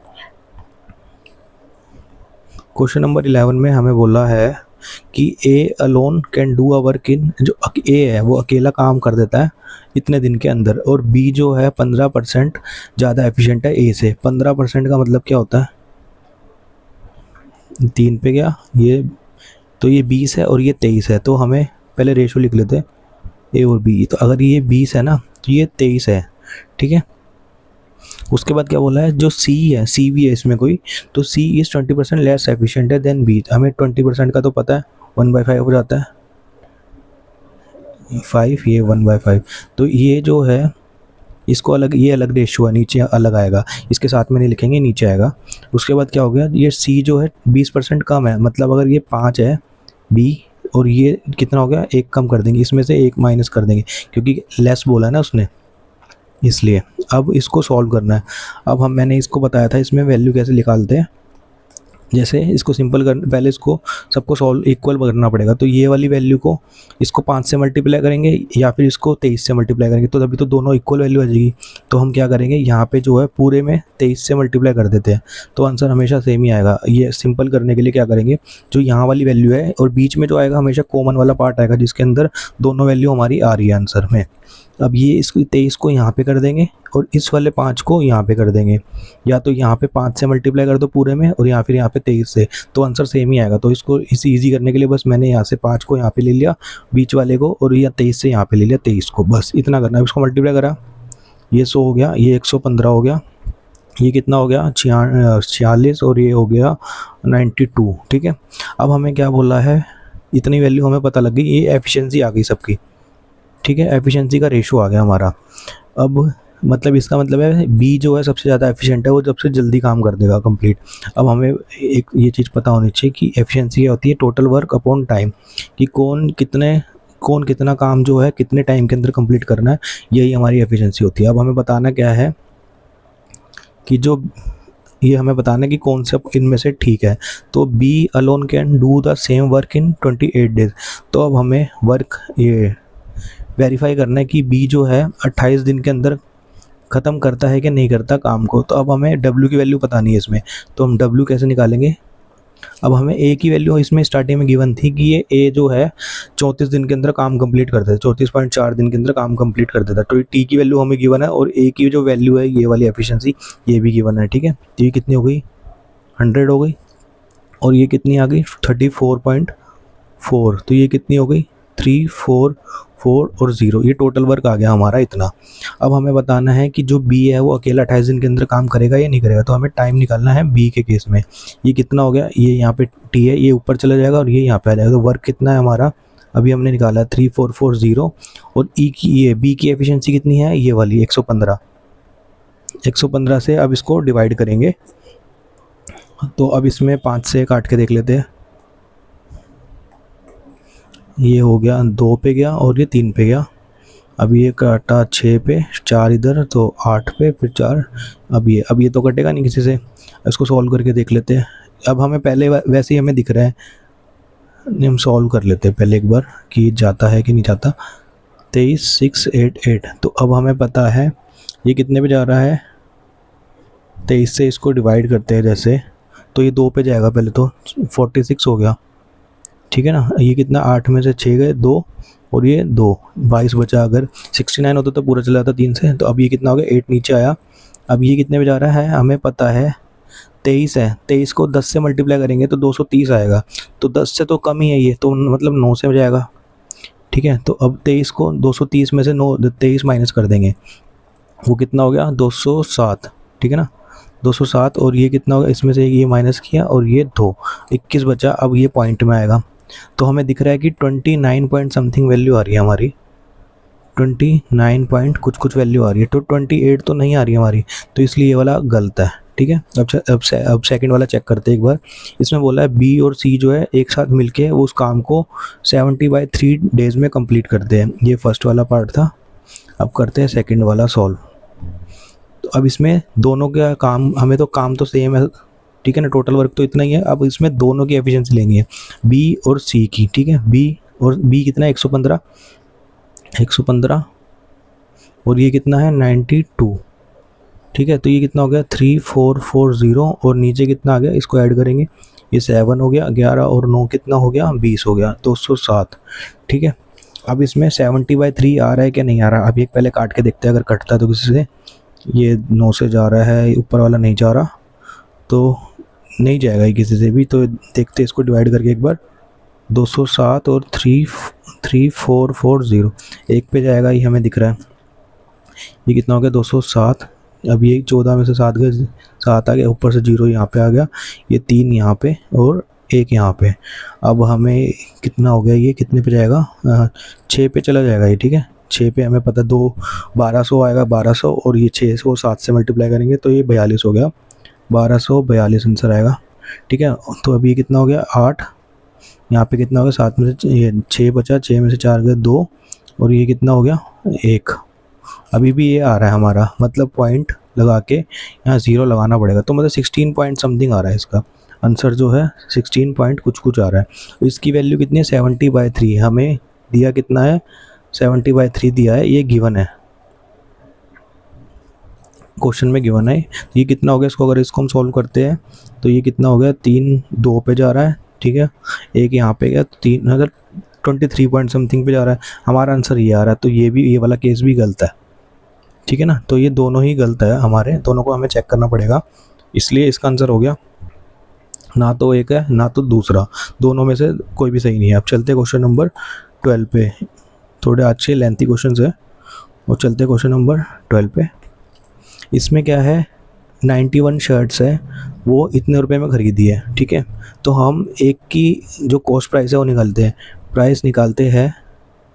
क्वेश्चन नंबर 11 में हमें बोला है कि A alone can do a work in, जो ए है वो अकेला काम कर देता है इतने दिन के अंदर, और बी जो है 15% ज़्यादा एफिशिएंट है ए से। 15% का मतलब क्या होता है, 3 पे गया ये, तो ये 20 है और ये 23 है, तो हमें पहले रेशो लिख लेते हैं ए और बी। तो अगर ये 20 है ना तो ये 23 है। ठीक है, उसके बाद क्या बोला है, जो सी है, सी भी है इसमें कोई, तो सी इज़ 20% लेस एफिशिएंट है देन बी। हमें 20% का तो पता है 1/5 हो जाता है, 5 ये 1/5, तो ये जो है इसको अलग, ये अलग रेशियो है, नीचे अलग आएगा, इसके साथ में नहीं लिखेंगे, नीचे आएगा। उसके बाद क्या हो गया, ये सी जो है 20% कम है, मतलब अगर ये 5 है बी और ये कितना हो गया, 1 कम कर देंगे, इसमें से 1 माइनस कर देंगे क्योंकि लेस बोला है ना उसने, इसलिए। अब इसको सॉल्व करना है। अब मैंने इसको बताया था इसमें वैल्यू कैसे निकालते हैं, जैसे इसको सिंपल कर, पहले इसको सबको सॉल्व इक्वल करना पड़ेगा। तो ये वाली वैल्यू को इसको 5 से मल्टीप्लाई करेंगे या फिर इसको 23 से मल्टीप्लाई करेंगे, तो तभी तो दोनों इक्वल वैल्यू आ जाएगी। तो हम क्या करेंगे, यहाँ पे जो है पूरे में 23 से मल्टीप्लाई कर देते हैं, तो आंसर हमेशा सेम ही आएगा। ये सिंपल करने के लिए क्या करेंगे, जो यहाँ वाली वैल्यू है और बीच में जो आएगा हमेशा कॉमन वाला पार्ट आएगा जिसके अंदर दोनों वैल्यू हमारी आ रही है आंसर में। अब ये इसको 23 को यहाँ पे कर देंगे और इस वाले 5 को यहाँ पे कर देंगे, या तो यहाँ पे 5 से मल्टीप्लाई कर दो पूरे में और या फिर यहाँ पे 23 से, तो आंसर सेम ही आएगा। तो इसको इसे ईजी करने के लिए बस मैंने यहाँ से 5 को यहाँ पे ले लिया बीच वाले को, और या 23 से यहाँ पे ले लिया 23 को, बस इतना करना है। इसको मल्टीप्लाई करा, ये 100 हो गया, ये 115 हो गया, ये कितना हो गया 46, और ये हो गया 92। ठीक है, अब हमें क्या बोला है, इतनी वैल्यू हमें पता लग गई, ये एफिशिएंसी आ गई सबकी। ठीक है, एफिशिएंसी का रेशो आ गया हमारा। अब मतलब इसका मतलब है बी जो है सबसे ज़्यादा एफिशिएंट है, वो सबसे जल्दी काम कर देगा कंप्लीट। अब हमें एक ये चीज़ पता होनी चाहिए कि एफिशिएंसी क्या होती है, टोटल वर्क अपॉन टाइम, कि कौन कितना काम जो है कितने टाइम के अंदर कंप्लीट करना है, यही हमारी एफिशिएंसी होती है। अब हमें बताना क्या है कि जो ये हमें बताना है कि कौन सा इनमें से ठीक है। तो B alone can do the same work in 28 days. तो अब हमें वर्क ये वेरीफाई करना है कि बी जो है 28 दिन के अंदर ख़त्म करता है कि नहीं करता काम को। तो अब हमें W की वैल्यू पता नहीं है इसमें, तो हम W कैसे निकालेंगे। अब हमें A की वैल्यू इसमें स्टार्टिंग में गिवन थी कि ये A जो है 34 दिन के अंदर काम कंप्लीट कर देता है, 34.4 दिन के अंदर काम कंप्लीट कर देता है। तो T की वैल्यू हमें गिवन है और A की जो वैल्यू है ये वाली एफिशिएंसी ये भी गिवन है। ठीक है, तो ये कितनी हो गई 100 हो गई, और ये कितनी आ गई 34.4, तो ये कितनी हो गई 3, 4 और 0, ये टोटल वर्क आ गया हमारा इतना। अब हमें बताना है कि जो बी है वो अकेला 28 दिन के अंदर काम करेगा या नहीं करेगा, तो हमें टाइम निकालना है बी के केस में। ये कितना हो गया, ये यहाँ पे टी है, ये ऊपर चला जाएगा और ये यहाँ पे आ जाएगा, तो वर्क कितना है हमारा अभी हमने निकाला है 3440, और ई की ये बी की एफिशिएंसी कितनी है, ये वाली 115 से अब इसको डिवाइड करेंगे। तो अब इसमें 5 से काट के देख लेते हैं, ये हो गया 2 पे गया और ये 3 पे गया। अब ये काटा 6 पे, 4 इधर, तो 8 पे, फिर 4। अब ये तो कटेगा नहीं किसी से, इसको सॉल्व करके देख लेते हैं। अब हमें पहले वैसे ही हमें दिख रहा है, हम सॉल्व कर लेते हैं पहले एक बार कि जाता है कि नहीं जाता। 23,688, तो अब हमें पता है ये कितने पे जा रहा है, 23 से इसको डिवाइड करते हैं जैसे, तो ये 2 पे जाएगा पहले, तो 46 हो गया। ठीक है ना, ये कितना 8 में से 6 गए 2, और ये 2, 22 बचा। अगर 69 होता तो पूरा चला जाता 3 से, तो अब ये कितना हो गया 8 नीचे आया। अब ये कितने पे जा रहा है, हमें पता है 23 है, 23 को 10 से मल्टीप्लाई करेंगे तो 230 आएगा, तो 10 से तो कम ही है ये, तो मतलब 9 से जाएगा। ठीक है, तो अब 23 को 230 में से 23 माइनस कर देंगे, वो कितना हो गया 207। ठीक है ना, 207, और ये कितना होगा, इसमें से ये माइनस किया और ये 2, 21 बचा। अब ये पॉइंट में आएगा, तो हमें दिख रहा है कि 29 पॉइंट समथिंग वैल्यू आ रही है हमारी। 29 पॉइंट कुछ कुछ वैल्यू आ रही है, तो 28 तो नहीं आ रही हमारी, तो इसलिए ये वाला गलत है। ठीक है, अब सेकंड वाला चेक करते हैं एक बार। इसमें बोला है बी और सी जो है एक साथ मिलके उस काम को 70/3 डेज में कंप्लीट करते हैं। ये फर्स्ट वाला पार्ट था। अब करते हैं सेकंड वाला सॉल्व। तो अब इसमें दोनों का काम, हमें तो काम तो सेम है, ठीक है ना, टोटल वर्क तो इतना ही है। अब इसमें दोनों की एफिशिएंसी लेनी है, बी और सी की। ठीक है, बी कितना है 115 और ये कितना है 92। ठीक है, तो ये कितना हो गया 3440 और नीचे कितना आ गया, इसको ऐड करेंगे, ये 7 हो गया, 11 और 9 कितना हो गया 20 हो गया, 207। ठीक है, अब इसमें 70/3 आ रहा है क्या नहीं आ रहा, अब ये पहले काट के देखते हैं, अगर कटता है तो किसी से। ये 9 से जा रहा है, ऊपर वाला नहीं जा रहा, तो नहीं जाएगा ये किसी से भी। तो देखते इसको डिवाइड करके एक बार, 207 और 3440 एक पे जाएगा, ये हमें दिख रहा है। ये कितना हो गया 207। अब ये 14 में से 7 गए, 7 आ गया, ऊपर से 0 यहाँ पे आ गया, ये 3 यहाँ पे और 1 यहाँ पे। अब हमें कितना हो गया, ये कितने पे जाएगा 6 पे चला जाएगा ये। ठीक है, 6 पे हमें पता 1200 आएगा, 1200 और ये 6 को 7 से मल्टीप्लाई करेंगे तो ये 42 हो गया, 1242 आंसर आएगा। ठीक है, तो अभी ये कितना हो गया 8, यहाँ पे कितना हो गया 7 में से ये 6 बचा, 6 में से 4 गए 2 और ये कितना हो गया 1। अभी भी ये आ रहा है हमारा, मतलब पॉइंट लगा के यहाँ 0 लगाना पड़ेगा, तो मतलब 16 पॉइंट समथिंग आ रहा है इसका आंसर जो है, 16 पॉइंट कुछ कुछ आ रहा है। तो इसकी वैल्यू कितनी है 70/3, हमें दिया कितना है 70/3 दिया है, ये गिवन है, क्वेश्चन में गिवन है। ये कितना हो गया, इसको अगर इसको हम सॉल्व करते हैं तो ये कितना हो गया 3 2 पे जा रहा है। ठीक है, एक यहाँ पे गया, तो 23 पॉइंट समथिंग पे जा रहा है, हमारा आंसर ये आ रहा है। तो ये भी, ये वाला केस भी गलत है। ठीक है ना, तो ये दोनों ही गलत है, हमारे दोनों को हमें चेक करना पड़ेगा, इसलिए इसका आंसर हो गया ना तो एक है ना तो दूसरा, दोनों में से कोई भी सही नहीं है। अब चलते क्वेश्चन नंबर 12 पे, थोड़े अच्छे लेंथी क्वेश्चन है, और चलते क्वेश्चन नंबर 12 पे। इसमें क्या है 91 शर्ट्स है, वो इतने रुपए में खरीदी है। ठीक है, तो हम एक की जो कॉस्ट प्राइस है वो निकालते हैं, प्राइस निकालते हैं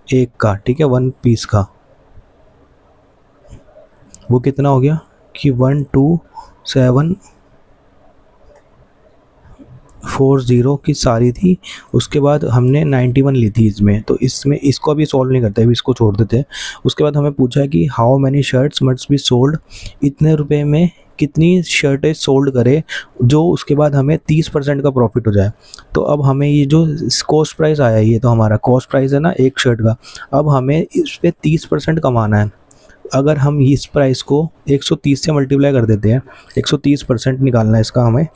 एक का। ठीक है, 1 पीस का, वो कितना हो गया कि 12740 की सारी थी, उसके बाद हमने 91 ली थी इसमें, तो इसमें इसको अभी सॉल्व नहीं करते, अभी इसको छोड़ देते हैं। उसके बाद हमें पूछा है कि how many shirts must be sold, इतने रुपए में कितनी शर्टें सोल्ड करे जो उसके बाद हमें 30% का प्रॉफिट हो जाए। तो अब हमें ये जो कॉस्ट प्राइस आया, ये तो हमारा कॉस्ट प्राइस है ना एक शर्ट का, अब हमें इस पर 30% कमाना है। अगर हम इस प्राइस को 130 से मल्टीप्लाई कर देते हैं, 130% निकालना है इसका हमें,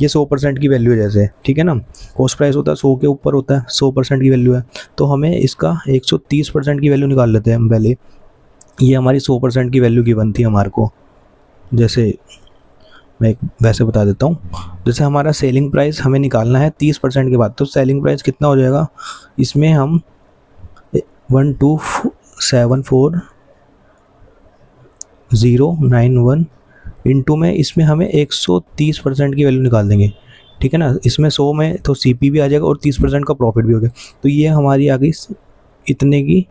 ये 100% की वैल्यू है जैसे, ठीक है ना, कॉस्ट प्राइस होता है 100 के ऊपर होता है, 100% की वैल्यू है, तो हमें इसका 130% की वैल्यू निकाल लेते हैं हम पहले। ये हमारी 100% की वैल्यू गिवन थी हमारे को, जैसे मैं वैसे बता देता हूँ। जैसे हमारा सेलिंग प्राइस हमें निकालना है 30% के बाद, तो सेलिंग प्राइस कितना हो जाएगा, इसमें हम 1274091 इंटू में इसमें हमें 130% की वैल्यू निकाल देंगे। ठीक है ना, इसमें 100 में तो CP भी आ जाएगा और 30% का प्रॉफिट भी हो गया, तो ये हमारी आ गई इतने की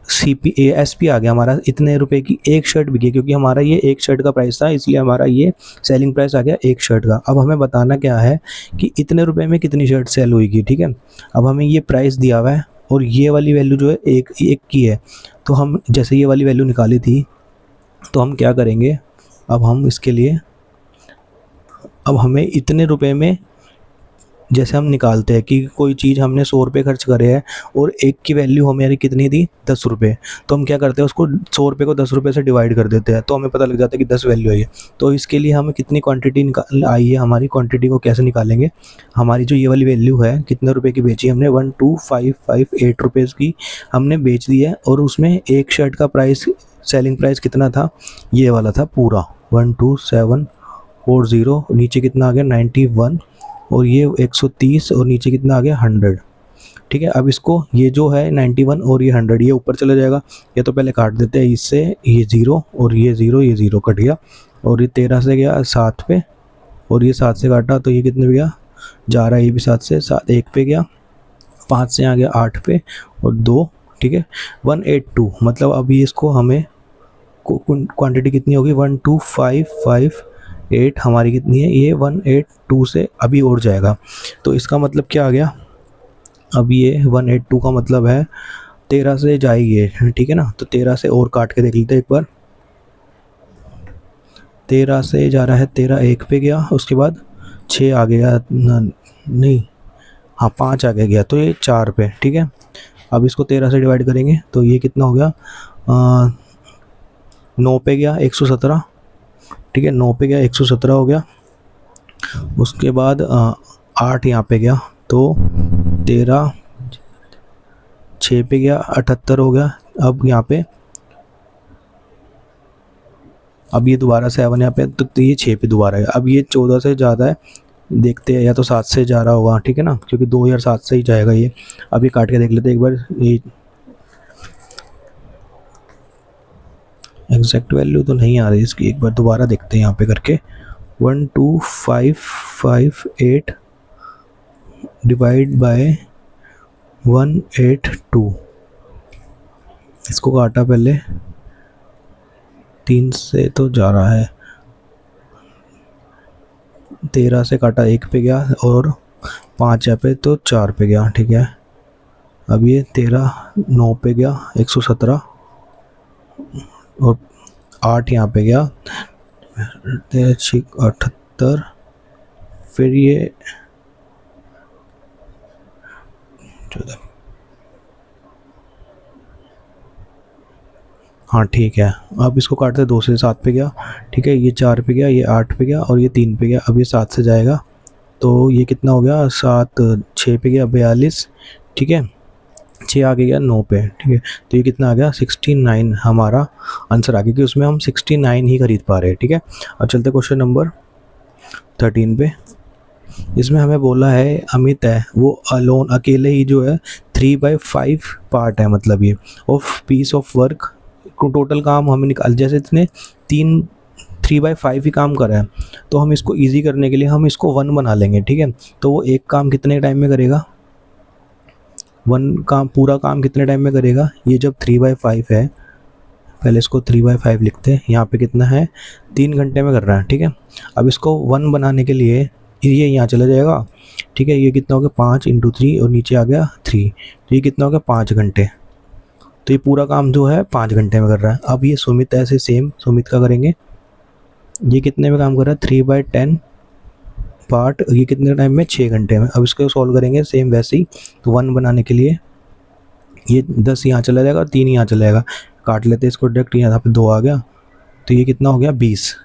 SP आ गया हमारा, इतने रुपए की एक शर्ट बिकी, क्योंकि हमारा ये एक शर्ट का प्राइस था, इसलिए हमारा ये सेलिंग प्राइस आ गया एक शर्ट का। अब हमें बताना क्या है कि इतने रुपए में कितनी शर्ट सेल हुई। ठीक है, अब हमें ये प्राइस दिया हुआ है और ये वाली वैल्यू जो है एक की है, तो हम जैसे ये वाली वैल्यू निकाली थी, तो हम क्या करेंगे, अब हम इसके लिए, अब हमें इतने रुपए में जैसे हम निकालते हैं कि कोई चीज़ हमने 100 रुपये खर्च करे हैं और एक की वैल्यू हमारी कितनी थी 10 रुपये, तो हम क्या करते हैं उसको 100 रुपये को 10 रुपये से डिवाइड कर देते हैं, तो हमें पता लग जाता है कि 10 वैल्यू आई है। तो इसके लिए हमें कितनी क्वांटिटी आई है, हमारी क्वांटिटी को कैसे निकालेंगे, हमारी जो ये वाली वैल्यू है कितने रुपए की बेची हमने, 12558 रुपीज़ की हमने बेच दी है, और उसमें एक शर्ट का प्राइस सेलिंग प्राइस कितना था, ये वाला था पूरा 12740, नीचे कितना आ गया 91 और ये 130 और नीचे कितना आ गया 100। ठीक है, अब इसको ये जो है 91 और ये 100 ये ऊपर चला जाएगा, ये तो पहले काट देते हैं इससे, ये 0 और ये 0 कट गया, और ये 13 से गया 7 पे और ये 7 से काटा तो ये कितने पे गया जा रहा है, ये भी 7 से 7 1 पे गया, 5 से आ गया 8 पे और 2। ठीक है। 182 मतलब अभी इसको हमें क्वांटिटी कितनी होगी, 12558 हमारी कितनी है, ये 182 से अभी और जाएगा। तो इसका मतलब क्या आ गया, अब ये 182 का मतलब है 13 से जाएगी, ठीक है ना। तो 13 से और काट के देख लेते हैं एक बार। 13 से जा रहा है, 13 एक पे गया, उसके बाद 6 आ गया, नहीं हाँ 5 आगे गया, तो ये 4 पे, ठीक है। अब इसको 13 से डिवाइड करेंगे तो ये कितना हो गया, 9 पे गया 117, ठीक है, 9 पे गया 117 हो गया। उसके बाद 8 यहाँ पे गया तो 13, 6 पे गया 78 हो गया। अब यहाँ पे अब ये दोबारा 7 यहाँ पे, तो ये 6 पे दोबारा है। अब ये 14 से ज़्यादा है, देखते हैं, या तो 7 से जा रहा होगा, ठीक है ना, क्योंकि 2007 से ही जाएगा ये। अभी काट के देख लेते हैं एक बार, ये एग्जैक्ट वैल्यू तो नहीं आ रही इसकी, एक बार दोबारा देखते हैं यहाँ पे करके। 12558 डिवाइड बाय 182, इसको काटा पहले, 3 से तो जा रहा है, 13 से काटा 1 पे गया और 5 यहाँ पे तो 4 पे गया, ठीक है। अब ये 13 9 पे गया 117 और 8 यहाँ पे गया 78, फिर ये 14, हाँ ठीक है। अब इसको काटते 2 से 7 पे गया, ठीक है, ये 4 पे गया, ये 8 पे गया और ये 3 पे गया। अब ये 7 से जाएगा तो ये कितना हो गया, 7 6 पे गया 42, ठीक है, 6 आगे गया 9 पे, ठीक है। तो ये कितना आ गया 69 हमारा आंसर आ गया, कि उसमें हम 69 ही खरीद पा रहे हैं, ठीक है। अब चलते क्वेश्चन नंबर 13 पे। इसमें हमें बोला है अमित है वो अलोन अकेले ही जो है 3/5 पार्ट है, मतलब ये of peace of work, total काम हमें निकाल, जैसे इसने 3/5 ही काम करा है, तो हम इसको इजी करने के लिए हम इसको 1 बना लेंगे, ठीक है। तो वो एक काम कितने टाइम में करेगा, 1 काम, पूरा काम कितने टाइम में करेगा, ये जब 3/5 है, पहले इसको 3/5 लिखते हैं, यहाँ पे कितना है 3 घंटे में कर रहा है, ठीक है। अब इसको 1 बनाने के लिए ये यहाँ चला जाएगा, ठीक है, ये कितना हो गया 5 × 3 और नीचे आ गया 3, तो ये कितना हो गया 5 घंटे। तो ये पूरा काम जो है 5 घंटे में कर रहा है। अब ये सुमित ऐसे सेम सुमित का करेंगे, ये कितने में काम कर रहा है 3/10 पार्ट, ये कितने टाइम में 6 घंटे में। अब इसको सॉल्व करेंगे सेम वैसे ही, तो 1 बनाने के लिए ये 10 यहाँ चला जाएगा, 3 यहाँ चला जाएगा, काट लेते हैं इसको डायरेक्ट, यहाँ पे 2 आ गया, तो ये कितना हो गया 20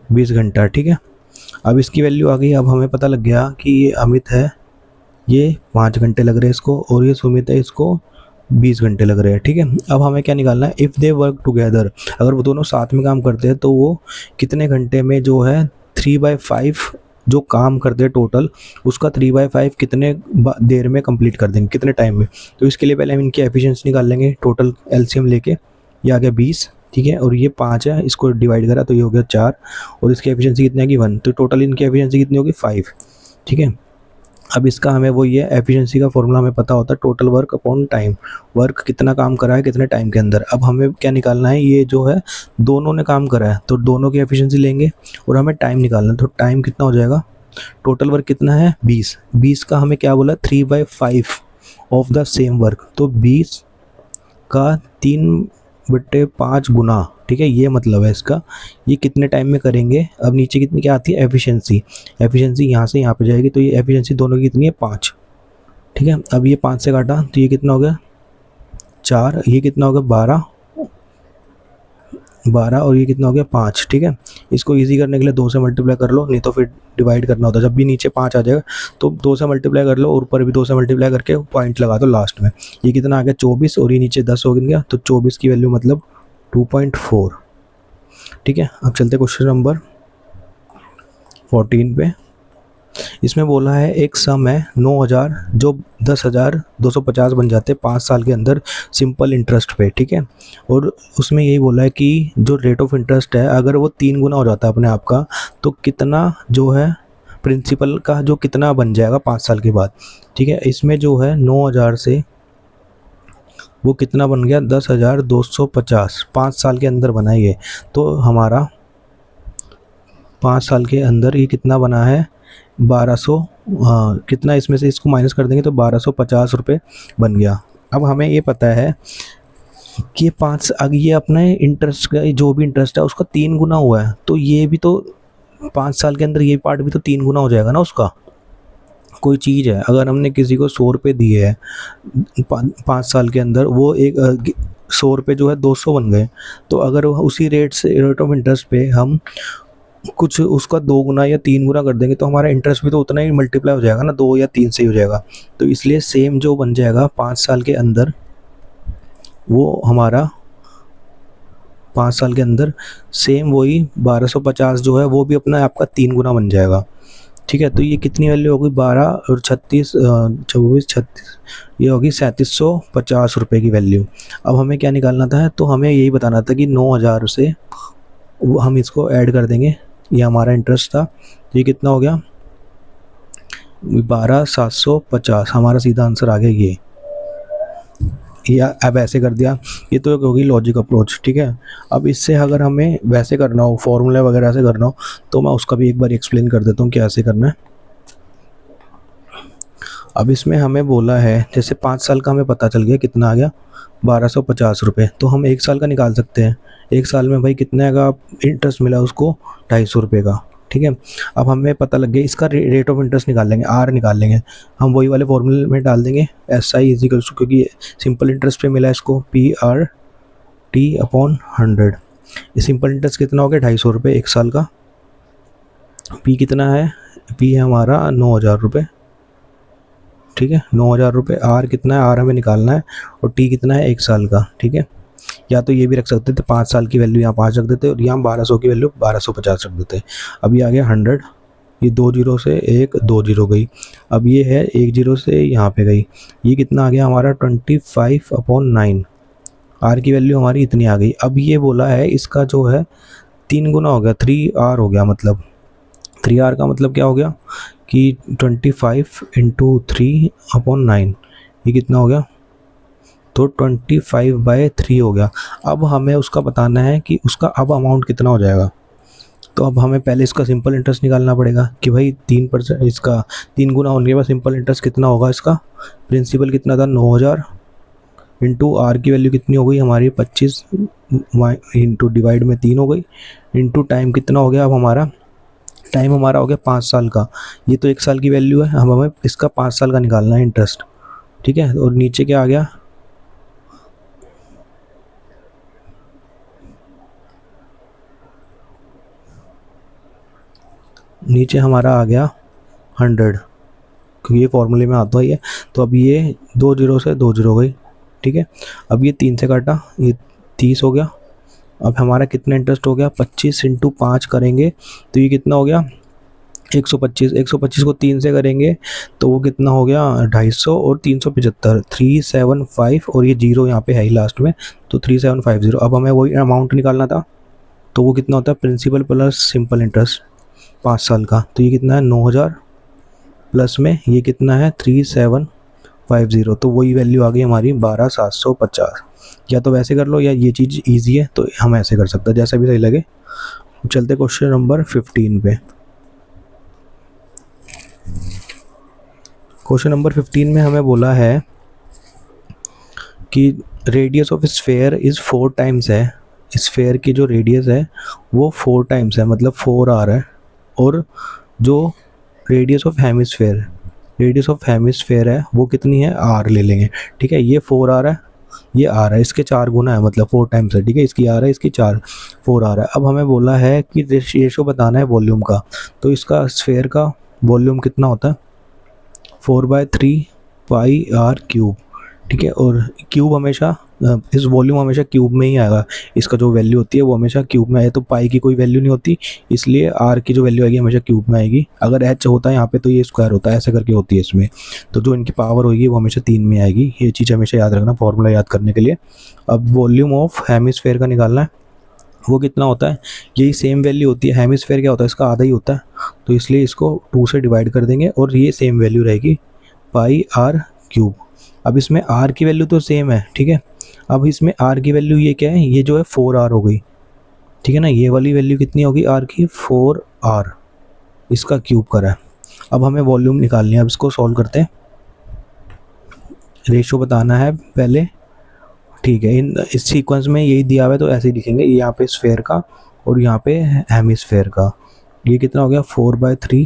घंटा, ठीक है। अब इसकी वैल्यू आ गई। अब हमें पता लग गया कि ये अमित है, ये 5 घंटे लग रहे हैं इसको, और ये सुमित है, इसको 20 घंटे लग रहे हैं, ठीक है। अब हमें क्या निकालना है, इफ़ दे वर्क टुगेदर, अगर वो दोनों साथ में काम करते हैं तो वो कितने घंटे में जो है 3/5 जो काम करते हैं टोटल, उसका 3/5 कितने देर में कंप्लीट कर देंगे, कितने टाइम में। तो इसके लिए पहले हम इनकी एफिशिएंसी निकाल लेंगे, टोटल एलसीएम लेके, ये आ गया 20, ठीक है, और ये 5 है, इसको डिवाइड करा तो ये हो गया 4, और इसकी एफिशिएंसी कितनी है कि 1, तो टोटल इनकी एफिशिएंसी कितनी होगी 5, ठीक है। अब इसका हमें वो ये एफिशिएंसी का फॉर्मूला हमें पता होता है, total work upon time, work कितना काम करा है कितने टाइम के अंदर। अब हमें क्या निकालना है, ये जो है दोनों ने काम करा है तो दोनों की एफिशिएंसी लेंगे, और हमें टाइम निकालना है, तो टाइम कितना हो जाएगा, टोटल वर्क कितना है 20 का हमें क्या बोला 3/5 ऑफ द सेम वर्क, तो 20 का 3/5 गुना, ठीक है, ये मतलब है इसका, ये कितने टाइम में करेंगे। अब नीचे कितनी क्या आती है एफिशिएंसी, एफिशिएंसी यहाँ से यहाँ पे जाएगी, तो ये एफिशिएंसी दोनों की कितनी है 5, ठीक है। अब ये 5 से काटा तो ये कितना हो गया 4, ये कितना हो गया 12 और ये कितना हो गया 5, ठीक है। इसको इजी करने के लिए 2 से मल्टीप्लाई कर लो, नहीं तो फिर डिवाइड करना होता है, जब भी नीचे 5 आ जाएगा तो 2 से मल्टीप्लाई कर लो, और ऊपर भी 2 से मल्टीप्लाई करके पॉइंट लगा दो लास्ट में। ये कितना आ गया 24, और ये नीचे 10 हो गया, तो 24 की वैल्यू मतलब 2.4, ठीक है। अब चलते क्वेश्चन नंबर 14 पे। इसमें बोला है एक सम है 9,000 जो 10,250 बन जाते हैं 5 साल के अंदर सिंपल इंटरेस्ट पे, ठीक है। और उसमें यही बोला है कि जो रेट ऑफ इंटरेस्ट है अगर वो 3 गुना हो जाता है अपने आप का, तो कितना जो है प्रिंसिपल का जो कितना बन जाएगा 5 साल के बाद, ठीक है। इसमें जो है 9,000 से वो कितना बन गया 10,250, 5 साल के अंदर बना है ये। तो हमारा 5 साल के अंदर ये कितना बना है 1200, कितना इसमें से इसको माइनस कर देंगे तो 1250 रुपये बन गया। अब हमें ये पता है कि 5 अगर ये अपने इंटरेस्ट का जो भी इंटरेस्ट है उसका 3 गुना हुआ है, तो ये भी तो 5 साल के अंदर ये पार्ट भी तो 3 गुना हो जाएगा ना उसका। कोई चीज़ है, अगर हमने किसी को 100 रुपये दिए हैं 5 साल के अंदर, वो एक 100 रुपये जो है 200 बन गए, तो अगर उसी रेट ऑफ इंटरेस्ट पे हम कुछ उसका 2 गुना या 3 गुना कर देंगे तो हमारा इंटरेस्ट भी तो उतना ही मल्टीप्लाई हो जाएगा ना, 2 या 3 से ही हो जाएगा। तो इसलिए सेम जो बन जाएगा 5 साल के अंदर, वो हमारा 5 साल के अंदर सेम वही 1250 जो है वो भी अपना आपका 3 गुना बन जाएगा। ठीक है, तो ये कितनी वैल्यू होगी 12 और 36, 24 36, ये होगी 3750 रुपये की वैल्यू। अब हमें क्या निकालना था, तो हमें यही बताना था कि 9000 से हम इसको ऐड कर देंगे, ये हमारा इंटरेस्ट था। ये कितना हो गया 12750, हमारा सीधा आंसर आ गया ये। या अब ऐसे कर दिया, ये तो होगी लॉजिक अप्रोच। ठीक है, अब इससे अगर हमें वैसे करना हो, फॉर्मूले वगैरह से करना हो, तो मैं उसका भी एक बार एक्सप्लेन कर देता हूँ कि ऐसे करना है। अब इसमें हमें बोला है जैसे 5 साल का हमें पता चल गया कितना आ गया 1250 रुपये, तो हम 1 साल का निकाल सकते हैं। 1 साल में भाई कितने का इंटरेस्ट मिला उसको 250 रुपये का। ठीक है, अब हमें पता लग गया इसका रेट ऑफ इंटरेस्ट निकाल लेंगे, आर निकाल लेंगे हम, वही वाले फॉर्मूले में डाल देंगे SI इजिकल्स, क्योंकि सिंपल इंटरेस्ट पे मिला इसको PRT/100। ये सिंपल इंटरेस्ट कितना हो गया 250 रुपये 1 साल का। P कितना है, P है हमारा 9000 रुपये। ठीक है, 9000 रुपये। R कितना है, R हमें निकालना है, और T कितना है 1 साल का। ठीक है, या तो ये भी रख सकते थे 5 साल की वैल्यू यहाँ 5 रख देते और यहाँ 1200 की वैल्यू 1250 रख देते। अब ये आ गया 100, ये 2 जीरो से 1 2 जीरो गई। अब ये है 1 जीरो से यहाँ पे गई, ये कितना आ गया हमारा 25/9। R की वैल्यू हमारी इतनी आ गई। अब ये बोला है इसका जो है 3 गुना हो गया, 3R हो गया। मतलब 3R का मतलब क्या हो गया कि 25 × 3/9, ये कितना हो गया, तो 25/3 हो गया। अब हमें उसका बताना है कि उसका अब अमाउंट कितना हो जाएगा। तो अब हमें पहले इसका सिंपल इंटरेस्ट निकालना पड़ेगा कि भाई 3%, इसका 3 गुना होने के बाद सिंपल इंटरेस्ट कितना होगा। इसका प्रिंसिपल कितना था 9000, इंटू आर की वैल्यू कितनी हो गई हमारी 25, इंटू डिवाइड में 3 हो गई, इंटू टाइम कितना हो गया। अब हमारा टाइम हमारा हो गया 5 साल का, ये तो 1 साल की वैल्यू है, अब हमें इसका 5 साल का निकालना है इंटरेस्ट। ठीक है, और नीचे क्या आ गया, नीचे हमारा आ गया 100, क्योंकि ये फॉर्मूले में आता ही है। तो अब ये 2 जीरो से 2 जीरो गई। ठीक है, अब ये 3 से काटा, ये 30 हो गया। अब हमारा कितना इंटरेस्ट हो गया 25 × 5 करेंगे तो ये कितना हो गया 125। 125 को 3 से करेंगे तो वो कितना हो गया 250, और 375 375, और ये जीरो यहाँ पे है ही लास्ट में, तो 3750। अब हमें वही अमाउंट निकालना था, तो वो कितना होता है प्रिंसिपल प्लस सिंपल इंटरेस्ट 5 साल का। तो ये कितना है 9000 प्लस में ये कितना है 3750, तो वही वैल्यू आ गई हमारी 12750। या तो वैसे कर लो, या ये चीज़ इजी है तो हम ऐसे कर सकते हैं, जैसा भी सही लगे। चलते क्वेश्चन नंबर 15 पे। क्वेश्चन नंबर 15 में हमें बोला है कि radius of sphere is 4 times है। स्फेयर की जो रेडियस है वो 4 टाइम्स है, मतलब 4R है। और जो रेडियस ऑफ हेमिस्फेयर है वो कितनी है R ले लेंगे। ठीक है, ये 4R है, ये R है, इसके 4 गुना है, मतलब 4 टाइम्स है। ठीक है, इसकी R है, इसकी 4R है। अब हमें बोला है कि रेशियो बताना है वॉल्यूम का, तो इसका स्फेयर का वॉल्यूम कितना होता है 4/3 πr³। ठीक है, और क्यूब हमेशा इस वॉल्यूम हमेशा क्यूब में ही आएगा, इसका जो वैल्यू होती है वो हमेशा क्यूब में आए, तो पाई की कोई वैल्यू नहीं होती, इसलिए आर की जो वैल्यू आएगी हमेशा क्यूब में आएगी। अगर एच होता है यहाँ पे तो ये स्क्वायर होता है, ऐसे करके होती है इसमें, तो जो इनकी पावर होगी वो हमेशा 3 में आएगी। ये चीज़ हमेशा याद रखना फॉर्मूला याद करने के लिए। अब वॉल्यूम ऑफ हेमिस्फेयर का निकालना है, वो कितना होता है, यही सेम वैल्यू होती है। हेमिस्फेयर क्या होता है, इसका आधा ही होता है, तो इसलिए इसको 2 से डिवाइड कर देंगे और ये सेम वैल्यू रहेगी πr³। अब इसमें आर की वैल्यू तो सेम है, ठीक है। अब इसमें आर की वैल्यू ये क्या है, ये जो है 4r हो गई, ठीक है ना। ये वाली वैल्यू कितनी होगी आर की, 4r, इसका क्यूब करा है। अब हमें वॉल्यूम निकालनी है, अब इसको सॉल्व करते हैं। रेशो बताना है पहले, ठीक है। इस सीक्वेंस में यही दिया हुआ है तो ऐसे ही लिखेंगे, यहाँ पे स्फेयर का और यहाँ पे हेमिस्फेयर का। ये कितना हो गया 4/3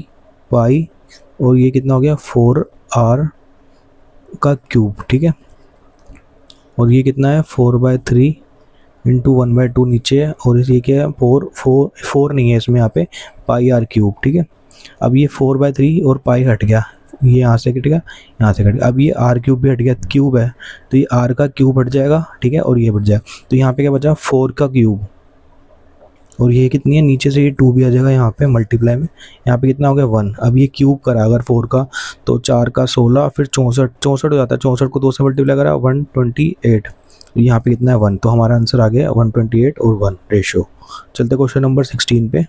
पाई, और ये कितना हो गया 4r का क्यूब, ठीक है। और ये कितना है 4/3 इंटू 1/2 नीचे है, और ये क्या है 4 नहीं है इसमें, यहाँ पे पाई r क्यूब, ठीक है। अब ये 4/3 और पाई हट गया, ये यहाँ से कट गया, यहाँ से कट गया। अब ये आर क्यूब भी हट गया, क्यूब है तो ये आर का क्यूब हट जाएगा, ठीक है, और ये बच जाएगा। तो यहाँ पे क्या बचा 4 का क्यूब, और ये कितनी है नीचे से ये 2 भी आ जाएगा यहाँ पे मल्टीप्लाई में, यहाँ पे कितना हो गया 1। अब ये क्यूब करा अगर 4 का, तो 4 का 16, फिर 64 हो जाता है, 64 को 2 से मल्टीप्लाई करा 128, यहाँ पे कितना है 1। तो हमारा आंसर आ गया 128 और 1 रेशो। चलते क्वेश्चन नंबर 16 पे।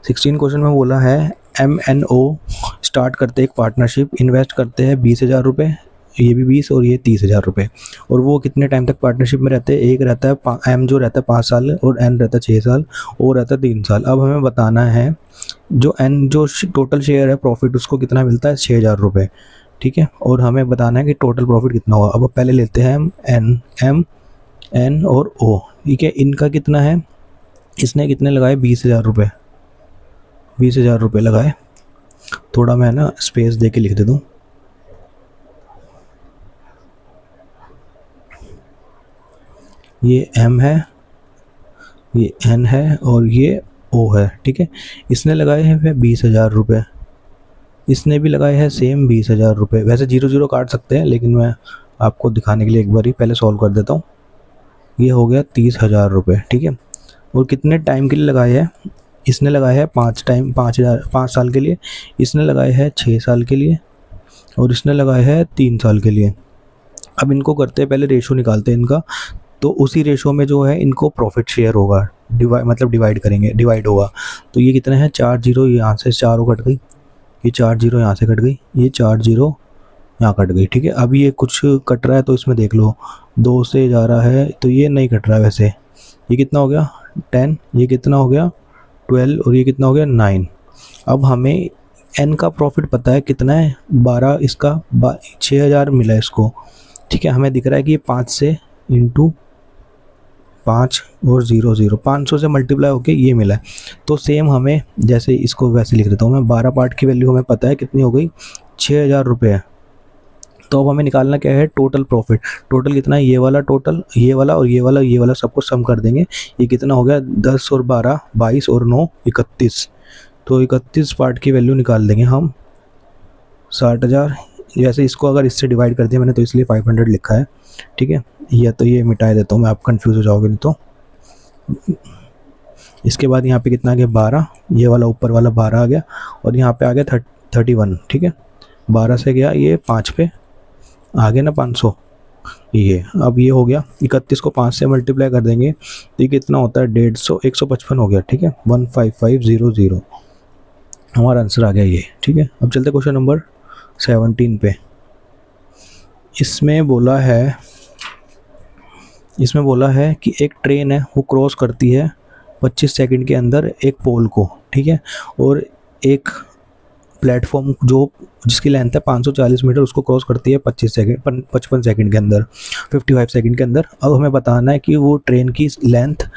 16 क्वेश्चन में बोला है MNO स्टार्ट करते एक पार्टनरशिप, इन्वेस्ट करते हैं 20,000 रुपये, ये भी 20 और ये 30,000 रुपये, और वो कितने टाइम तक पार्टनरशिप में रहते हैं। एक रहता है M जो रहता है 5 साल, और N रहता है 6 साल, O रहता है 3 साल। अब हमें बताना है जो N जो टोटल शेयर है प्रॉफिट, उसको कितना मिलता है 6,000 रुपये, ठीक है। और हमें बताना है कि टोटल प्रॉफिट कितना होगा। अब पहले लेते हैं हम N और O, ठीक है। इनका कितना है, इसने कितने लगाए 20,000 रुपये, 20,000 रुपये लगाए। थोड़ा मैं ना स्पेस दे के लिख देता हूँ। ये M है, ये N है और ये O है, ठीक है। इसने लगाए हैं 20,000 रुपये, इसने भी लगाए हैं सेम 20,000 रुपये। वैसे 0 काट सकते हैं, लेकिन मैं आपको दिखाने के लिए एक बार ही पहले सॉल्व कर देता हूँ। ये हो गया 30,000 रुपये, ठीक है। और कितने टाइम के लिए लगाए हैं, इसने लगाया है 5 साल के लिए, इसने लगाया है 6 साल के लिए, और इसने लगाया है 3 साल के लिए। अब इनको करते हैं, पहले रेशो निकालते हैं इनका। तो उसी रेशो में जो है इनको प्रॉफिट शेयर होगा, डिवाइड करेंगे, डिवाइड होगा। तो ये कितना है 4 जीरो, यहाँ से 4 कट गई, ये 4 जीरो यहाँ से कट गई, ये 4 जीरो यहाँ कट गई, ठीक है। अब ये कुछ कट रहा है तो इसमें देख लो 2 से जा रहा है, तो ये नहीं कट रहा है वैसे। ये कितना हो गया 10, ये कितना हो गया 12, और ये कितना हो गया 9। अब हमें N का प्रॉफिट पता है कितना है 12, इसका 6,000 मिला इसको, ठीक है। हमें दिख रहा है कि ये 5 से इंटू 5 और 0 500 से मल्टीप्लाई होके ये मिला है। तो सेम हमें जैसे इसको वैसे लिख देता हूँ मैं, 12 पार्ट की वैल्यू हमें पता है कितनी हो गई 6,000 रुपये है। तो अब हमें निकालना क्या है टोटल प्रॉफिट। टोटल कितना है, ये वाला टोटल, ये वाला और ये वाला सबको सम कर देंगे। ये कितना हो गया 10 और 12 22 और 9 31। तो 31 पार्ट की वैल्यू निकाल देंगे हम 60,000। जैसे इसको अगर इससे डिवाइड कर दिया मैंने तो इसलिए 500 लिखा है, ठीक है। या तो ये मिटा देता हूँ मैं, आप कंफ्यूज हो जाओगे नहीं तो। इसके बाद यहाँ पे कितना आ गया 12, ये वाला ऊपर वाला 12 आ गया, और यहाँ पे आ गया 31, ठीक है। 12 से गया ये 5 पे आ गया ना 500, ये अब ये हो गया 31 को 5 से मल्टीप्लाई कर देंगे तो ये कितना होता है 150, 155 हो गया, ठीक है। 15500 हमारा आंसर आ गया ये, ठीक है। अब चलते क्वेश्चन नंबर 17 पे। इसमें बोला है कि एक ट्रेन है वो क्रॉस करती है 25 सेकंड के अंदर एक पोल को, ठीक है, और एक प्लेटफॉर्म जिसकी लेंथ है 540 मीटर उसको क्रॉस करती है 55 सेकंड के अंदर, 55 सेकंड के अंदर। अब हमें बताना है कि वो ट्रेन की लेंथ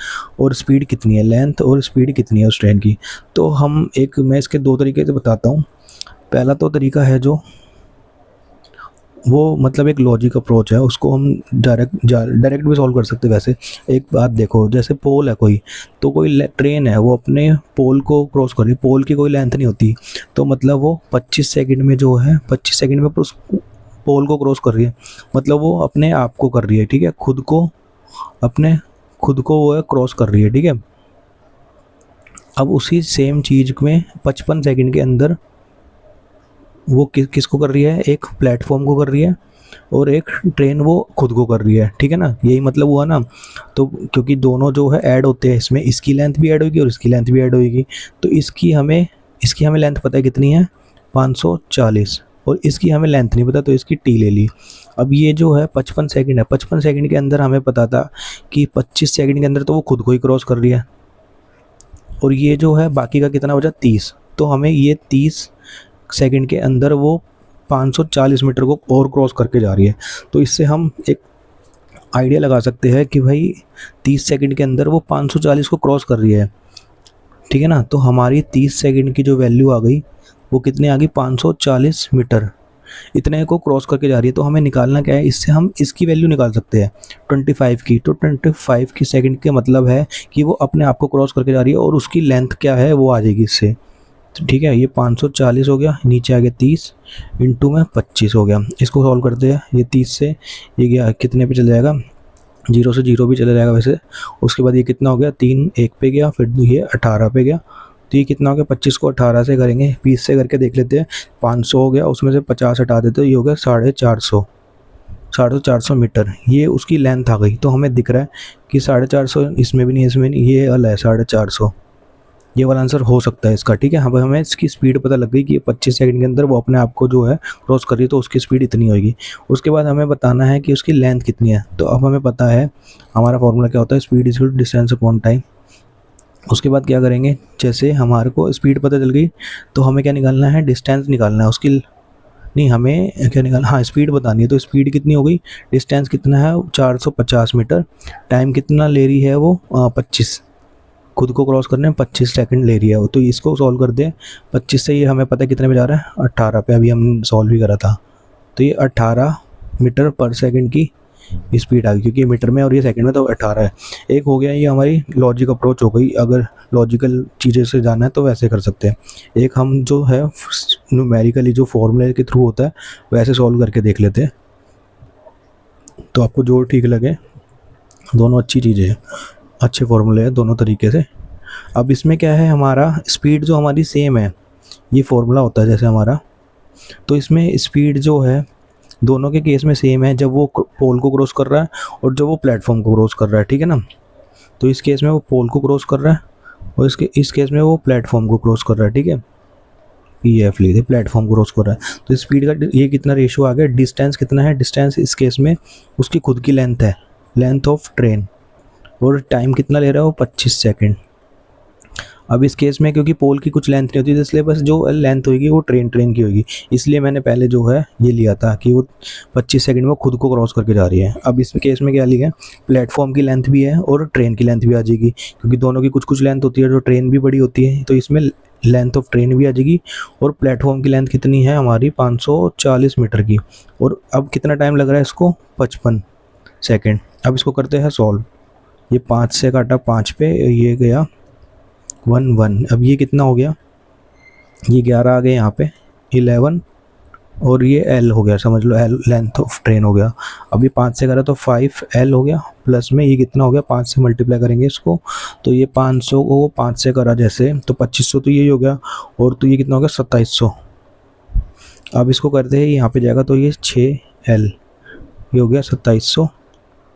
और स्पीड कितनी है, उस ट्रेन की। तो मैं इसके 2 तरीके से बताता हूँ। पहला तो तरीका है जो वो मतलब एक लॉजिक अप्रोच है, उसको हम डायरेक्ट भी सॉल्व कर सकते हैं। वैसे एक बात देखो, जैसे पोल है तो कोई ट्रेन है वो अपने पोल को क्रॉस कर रही है, पोल की कोई लेंथ नहीं होती, तो मतलब वो 25 सेकंड में उस पोल को क्रॉस कर रही है, मतलब वो अपने आप को कर रही है, ठीक है, खुद को वो क्रॉस कर रही है, ठीक है। अब उसी सेम चीज़ में 55 सेकंड के अंदर वो किसको कर रही है, एक प्लेटफॉर्म को कर रही है, और एक ट्रेन वो खुद को कर रही है, ठीक है ना। यही मतलब हुआ ना। तो क्योंकि दोनों जो है ऐड होते हैं, इसमें इसकी लेंथ भी ऐड होगी और इसकी लेंथ भी ऐड होगी, तो इसकी हमें लेंथ पता है कितनी है 540, और इसकी हमें लेंथ नहीं पता, तो इसकी टी ले ली। अब ये जो है 55 सेकंड है, 55 सेकंड के अंदर हमें पता था कि 25 सेकंड के अंदर तो वो खुद को ही क्रॉस कर रही है, और ये जो है बाकी का कितना बचा 30, तो हमें ये 30 सेकंड के अंदर वो 540 मीटर को और क्रॉस करके जा रही है। तो इससे हम एक आइडिया लगा सकते हैं कि भाई 30 सेकंड के अंदर वो 540 को क्रॉस कर रही है, ठीक है ना। तो हमारी 30 सेकंड की जो वैल्यू आ गई वो कितनी आ गई 540 मीटर, इतने को क्रॉस करके जा रही है। तो हमें निकालना क्या है, इससे हम इसकी वैल्यू निकाल सकते हैं 25 की। तो 25 की सेकंड का मतलब है कि वो अपने आप को क्रॉस करके जा रही है, और उसकी लेंथ क्या है वो आ जाएगी इससे। तो ठीक है, ये 540 हो गया, नीचे आ गया 30 इंटू में 25 हो गया। इसको सॉल्व करते हैं, ये 30 से ये गया कितने पे चले जाएगा, 0 से 0 भी चले जाएगा वैसे। उसके बाद ये कितना हो गया, 3 1 पे गया, फिर ये 18 पे गया। तो ये कितना हो गया, 25 को 18 से करेंगे, 20 से करके देख लेते हैं। 500 हो गया, उसमें से 50 हटा देते हैं, ये हो गया 450 मीटर। ये उसकी लेंथ आ गई। तो हमें दिख रहा है कि 450 इसमें भी नहीं, इसमें नहीं, ये वाला है 450, ये वाला आंसर हो सकता है इसका। ठीक है, अब हमें इसकी स्पीड पता लग गई कि 25 सेकंड के अंदर वो अपने आप को जो है क्रॉस कर रही है, तो उसकी स्पीड इतनी होगी। उसके बाद हमें बताना है कि उसकी लेंथ कितनी है। तो अब हमें पता है हमारा फॉर्मूला क्या होता है, speed is distance upon time. उसके बाद क्या करेंगे, जैसे हमारे को स्पीड पता चल गई तो हमें क्या निकालना है, डिस्टेंस निकालना है उसकी। नहीं, हमें क्या निकालना, हाँ स्पीड बतानी है। तो स्पीड कितनी हो गई, डिस्टेंस कितना है 450 मीटर, टाइम कितना ले रही है वो 25, खुद को क्रॉस करने में 25 सेकंड ले रही है वो। तो इसको सॉल्व कर दें, 25 से ये हमें पता है कितने पे जा रहा है, 18 पे, अभी हमने सॉल्व भी करा था। तो ये 18 मीटर पर सेकंड की स्पीड आ गई, क्योंकि ये मीटर में और ये सेकंड में, तो 18 है। एक हो गया, ये हमारी लॉजिक अप्रोच हो गई। अगर लॉजिकल चीज़ें से जाना है तो वैसे कर सकते हैं। एक हम जो है न्यूमेरिकली जो फॉर्मूले के थ्रू होता है वैसे सॉल्व करके देख लेते हैं। तो आपको जो ठीक लगे, दोनों अच्छी चीज़ें हैं, अच्छे फॉर्मूले हैं दोनों तरीके से। अब इसमें क्या है, हमारा स्पीड जो हमारी सेम है, ये फॉर्मूला होता है जैसे हमारा। तो इसमें स्पीड जो है दोनों के केस में सेम है, जब वो पोल को क्रॉस कर रहा है और जब वो प्लेटफॉर्म को क्रॉस कर रहा है, ठीक है ना। तो इस केस में वो पोल को क्रॉस कर रहा है और इस केस में वो प्लेटफॉर्म को क्रॉस कर रहा है, ठीक है। PF लिखे, प्लेटफॉर्म को क्रॉस कर रहा है। तो स्पीड का ये कितना रेशियो आ गया, डिस्टेंस कितना है, डिस्टेंस इस केस में उसकी खुद की लेंथ है, लेंथ ऑफ ट्रेन, और टाइम कितना ले रहा है वो 25 सेकंड। अब इस केस में क्योंकि पोल की कुछ लेंथ नहीं होती, तो इसलिए बस जो लेंथ होगी वो ट्रेन की होगी, इसलिए मैंने पहले जो है ये लिया था कि वो 25 सेकंड में खुद को क्रॉस करके जा रही है। अब इस केस में क्या लिया है, प्लेटफॉर्म की लेंथ भी है और ट्रेन की लेंथ भी आ जाएगी, क्योंकि दोनों की कुछ लेंथ होती है, जो ट्रेन भी बड़ी होती है, तो इसमें लेंथ ऑफ ट्रेन भी आ जाएगी। और प्लेटफॉर्म की लेंथ कितनी है हमारी 540 मीटर की। और अब कितना टाइम लग रहा है इसको, 55 सेकेंड। अब इसको करते हैं सॉल्व। ये 5 से काटा 5 पे, ये गया 1 अब ये कितना हो गया, ये 11 आ गए यहाँ पे, 11, और ये L हो गया, समझ लो L लेंथ ऑफ ट्रेन हो गया। अब ये 5 से करा तो 5L हो गया, प्लस में ये कितना हो गया, 5 से मल्टीप्लाई करेंगे इसको, तो ये 500 को 5 से करा जैसे तो 2500, तो ये हो गया, और तो ये कितना हो गया 2700। अब इसको करते हैं, यहाँ पे जाएगा तो ये 6L, ये हो गया 2700।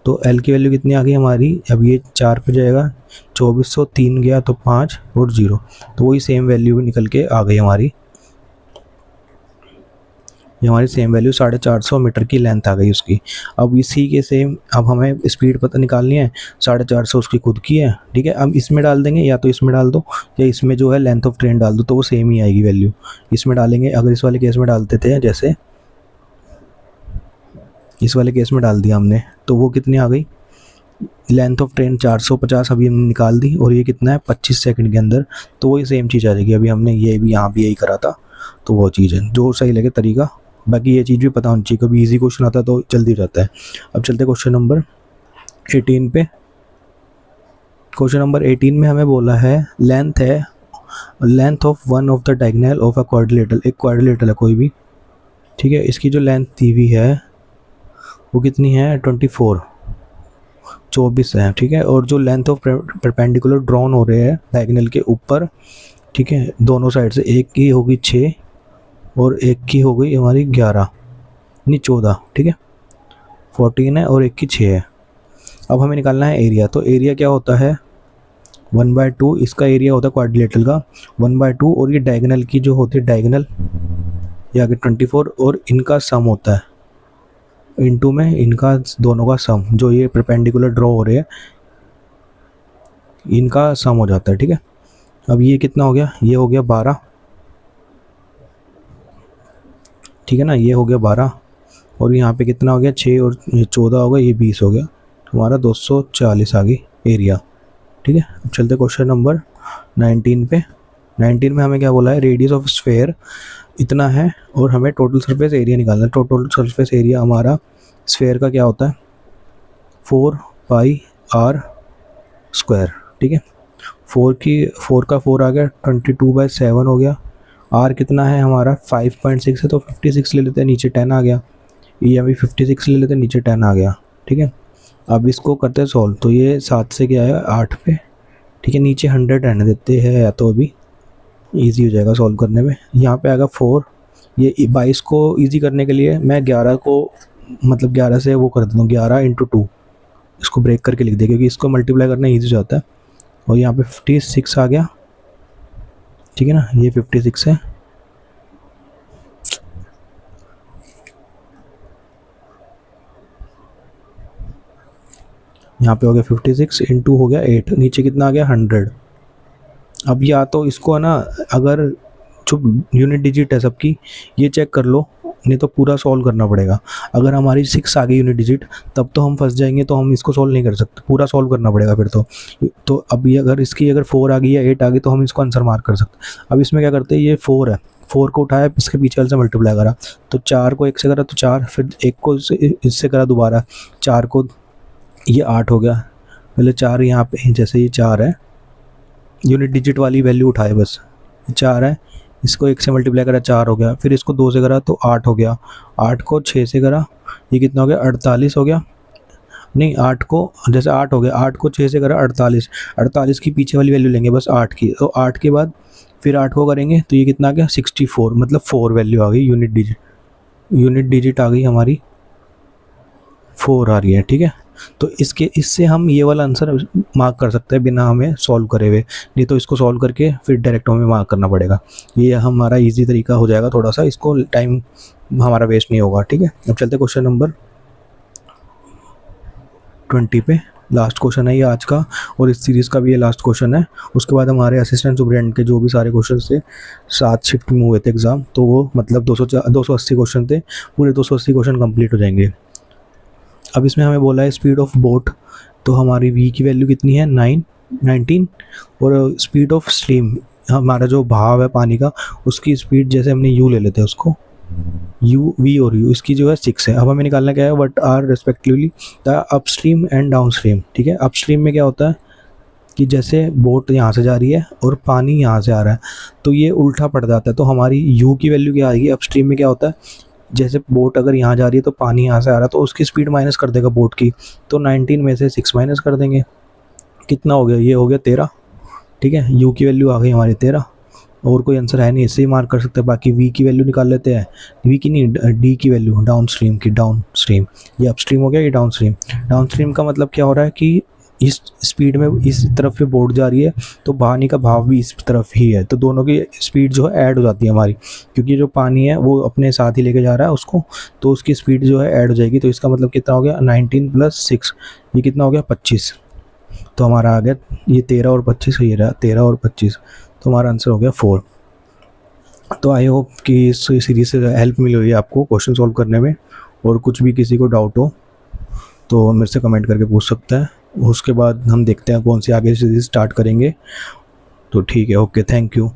तो L की वैल्यू कितनी आ गई हमारी, अब ये 4 पे जाएगा 2400, 3 गया तो 5 और 0, तो वही सेम वैल्यू भी निकल के आ गई हमारी। ये हमारी सेम वैल्यू 450 मीटर की लेंथ आ गई उसकी। अब इसी के सेम, अब हमें स्पीड पता निकालनी है, 450 उसकी खुद की है, ठीक है। अब इसमें डाल देंगे, या तो इसमें डाल दो या इसमें जो है लेंथ ऑफ ट्रेन डाल दो, तो वो सेम ही आएगी वैल्यू। इसमें डालेंगे, अगर इस वाले केस में डालते थे, जैसे इस वाले केस में डाल दिया हमने, तो वो कितनी आ गई, लेंथ ऑफ ट्रेन 450 अभी हमने निकाल दी, और ये कितना है 25 सेकंड के अंदर, तो वही सेम चीज़ आ जाएगी। अभी हमने ये भी यहाँ भी यही करा था, तो वो चीज़ है जो सही लगे तरीका। बाकी ये चीज़ भी पता होनी चाहिए, कभी इजी क्वेश्चन आता है तो जल्दी हो जाता है। अब चलते क्वेश्चन नंबर 18 पे। क्वेश्चन नंबर 18 में हमें बोला है लेंथ है, length of one of the diagonal of a quadrilateral, एक क्वाड्रिलेटरल है कोई भी, ठीक है। इसकी जो लेंथ दी हुई है वो कितनी है 24 है, ठीक है। और जो लेंथ ऑफ परपेंडिकुलर ड्रॉन हो रहे हैं डायगोनल के ऊपर, ठीक है, दोनों साइड से, एक की होगी 6 और एक की हो गई हमारी 11, नहीं 14, ठीक है, 14 है और एक की 6 है। अब हमें निकालना है एरिया। तो एरिया क्या होता है 1/2, इसका एरिया होता है क्वाड्रिलेटरल का 1/2, और ये डायगोनल की जो होती है डायगोनल ये आगे 24 और इनका सम होता है इनटू में इनका दोनों का सम, जो ये परपेंडिकुलर ड्रॉ हो रहे हैं इनका सम हो जाता है, ठीक है। अब ये कितना हो गया, ये हो गया 12, ठीक है ना, ये हो गया 12 और यहाँ पे कितना हो गया 6 और ये 14 हो गया, ये 20 हो गया, तुम्हारा 240 आ गई एरिया, ठीक है। अब चलते क्वेश्चन नंबर 19 पे। 19 में हमें क्या बोला है, रेडियस ऑफ स्फेयर इतना है और हमें टोटल सरफेस एरिया निकालना है। टोटल सरफेस एरिया हमारा स्फेयर का क्या होता है 4πr², ठीक है। 4 का 4 आ गया 22/7 हो गया। r कितना है हमारा 5.6 है तो 56 ले लेते हैं, नीचे 10 आ गया। ये अभी 56 ले लेते हैं, नीचे 10 आ गया, ठीक है। अब इसको करते हैं सॉल्व, तो ये 7 से क्या है 8 पे, ठीक है। नीचे 100 रहने देते हैं या तो अभी इजी हो जाएगा सॉल्व करने में। यहाँ पे आएगा 4, ये 22 को इजी करने के लिए मैं 11 को मतलब 11 से वो कर देता हूँ 11 × 2, इसको ब्रेक करके लिख दे क्योंकि इसको मल्टीप्लाई करना ईजी हो जाता है। और यहाँ पे 56 आ गया, ठीक है ना, ये 56 है। यहाँ पे हो गया 56 × हो गया 8, नीचे कितना आ गया 100। अब या तो इसको है ना, अगर जो यूनिट डिजिट है सबकी ये चेक कर लो, नहीं तो पूरा सॉल्व करना पड़ेगा। अगर हमारी 6 आ गई यूनिट डिजिट तब तो हम फंस जाएंगे, तो हम इसको सॉल्व नहीं कर सकते, पूरा सॉल्व करना पड़ेगा फिर तो अभी अगर इसकी अगर 4 आ गई या 8 आ गई तो हम इसको आंसर मार्क कर सकते। अब इसमें क्या करते हैं, ये 4 है, 4 को उठाया इसके पीछे वाले से मल्टीप्लाई करा, तो 4 को 1 से करा तो 4, फिर 1 को इससे करा दोबारा 4 को, ये 8 हो गया। पहले 4 यहाँ पे, जैसे ये 4 है यूनिट डिजिट वाली वैल्यू उठाए बस, 4 है, इसको 1 से मल्टीप्लाई करा 4 हो गया, फिर इसको 2 से करा तो 8 हो गया, 8 को 6 से करा ये कितना हो गया 48 हो गया। नहीं 8 को, जैसे 8 हो गया, 8 को 6 से करा 48, 48 की पीछे वाली वैल्यू लेंगे बस 8 की, तो 8 के बाद फिर 8 को करेंगे तो ये कितना आ गया 64, मतलब 4 वैल्यू आ गई यूनिट डिजिट आ गई हमारी 4 आ रही है, ठीक है। तो इससे हम ये वाला आंसर मार्क कर सकते हैं बिना हमें सॉल्व करे हुए, नहीं तो इसको सॉल्व करके फिर डायरेक्ट हमें मार्क करना पड़ेगा। ये हमारा इजी तरीका हो जाएगा, थोड़ा सा इसको टाइम हमारा वेस्ट नहीं होगा, ठीक है। अब चलते क्वेश्चन नंबर 20 पे। लास्ट क्वेश्चन है ये आज का और इस सीरीज़ का भी ये लास्ट क्वेश्चन है। उसके बाद हमारे असिस्टेंट सुपरिटेंडेंट के जो भी सारे क्वेश्चन थे 7 शिफ्ट में हुए थे एग्ज़ाम, तो वो मतलब 280 क्वेश्चन थे, पूरे 280 क्वेश्चन कंप्लीट हो जाएंगे। अब इसमें हमें बोला है स्पीड ऑफ बोट, तो हमारी v की वैल्यू कितनी है 19, और स्पीड ऑफ स्ट्रीम हमारा जो बहाव है पानी का उसकी स्पीड, जैसे हमने u ले लेते हैं उसको u, v और u, इसकी जो है 6 है। अब हमें निकालना क्या है, what are respectively the upstream and downstream, ठीक है। अपस्ट्रीम में क्या होता है कि जैसे बोट यहाँ से जा रही है और पानी यहाँ से आ रहा है तो ये उल्टा पड़ जाता है, तो हमारी u की वैल्यू क्या आएगी, अपस्ट्रीम में क्या होता है, जैसे बोट अगर यहाँ जा रही है तो पानी यहाँ से आ रहा है तो उसकी स्पीड माइनस कर देगा बोट की, तो 19 में से 6 माइनस कर देंगे, कितना हो गया, ये हो गया 13, ठीक है। u की वैल्यू आ गई हमारी 13, और कोई आंसर है नहीं, इससे ही मार्क कर सकते हैं। बाकी v की वैल्यू निकाल लेते हैं, v की नहीं d की वैल्यू, डाउन स्ट्रीम, ये अपस्ट्रीम हो गया, ये डाउन स्ट्रीम का मतलब क्या हो रहा है कि इस स्पीड में इस तरफ पे बोट जा रही है तो पानी का भाव भी इस तरफ ही है, तो दोनों की स्पीड जो है ऐड हो जाती है हमारी, क्योंकि जो पानी है वो अपने साथ ही लेके जा रहा है उसको, तो उसकी स्पीड जो है ऐड हो जाएगी। तो इसका मतलब कितना हो गया 19 + 6, ये कितना हो गया 25, तो हमारा आ गया ये 13 और 25, ये रहा 13 और 25, तो हमारा आंसर हो गया 4। तो आई होप कि इस सीरीज़ से हेल्प मिली हुई है आपको क्वेश्चन सॉल्व करने में, और कुछ भी किसी को डाउट हो तो मेरे से कमेंट करके पूछ सकता है। उसके बाद हम देखते हैं कौन सी आगे सीरीज़ स्टार्ट करेंगे। तो ठीक है, ओके, थैंक यू।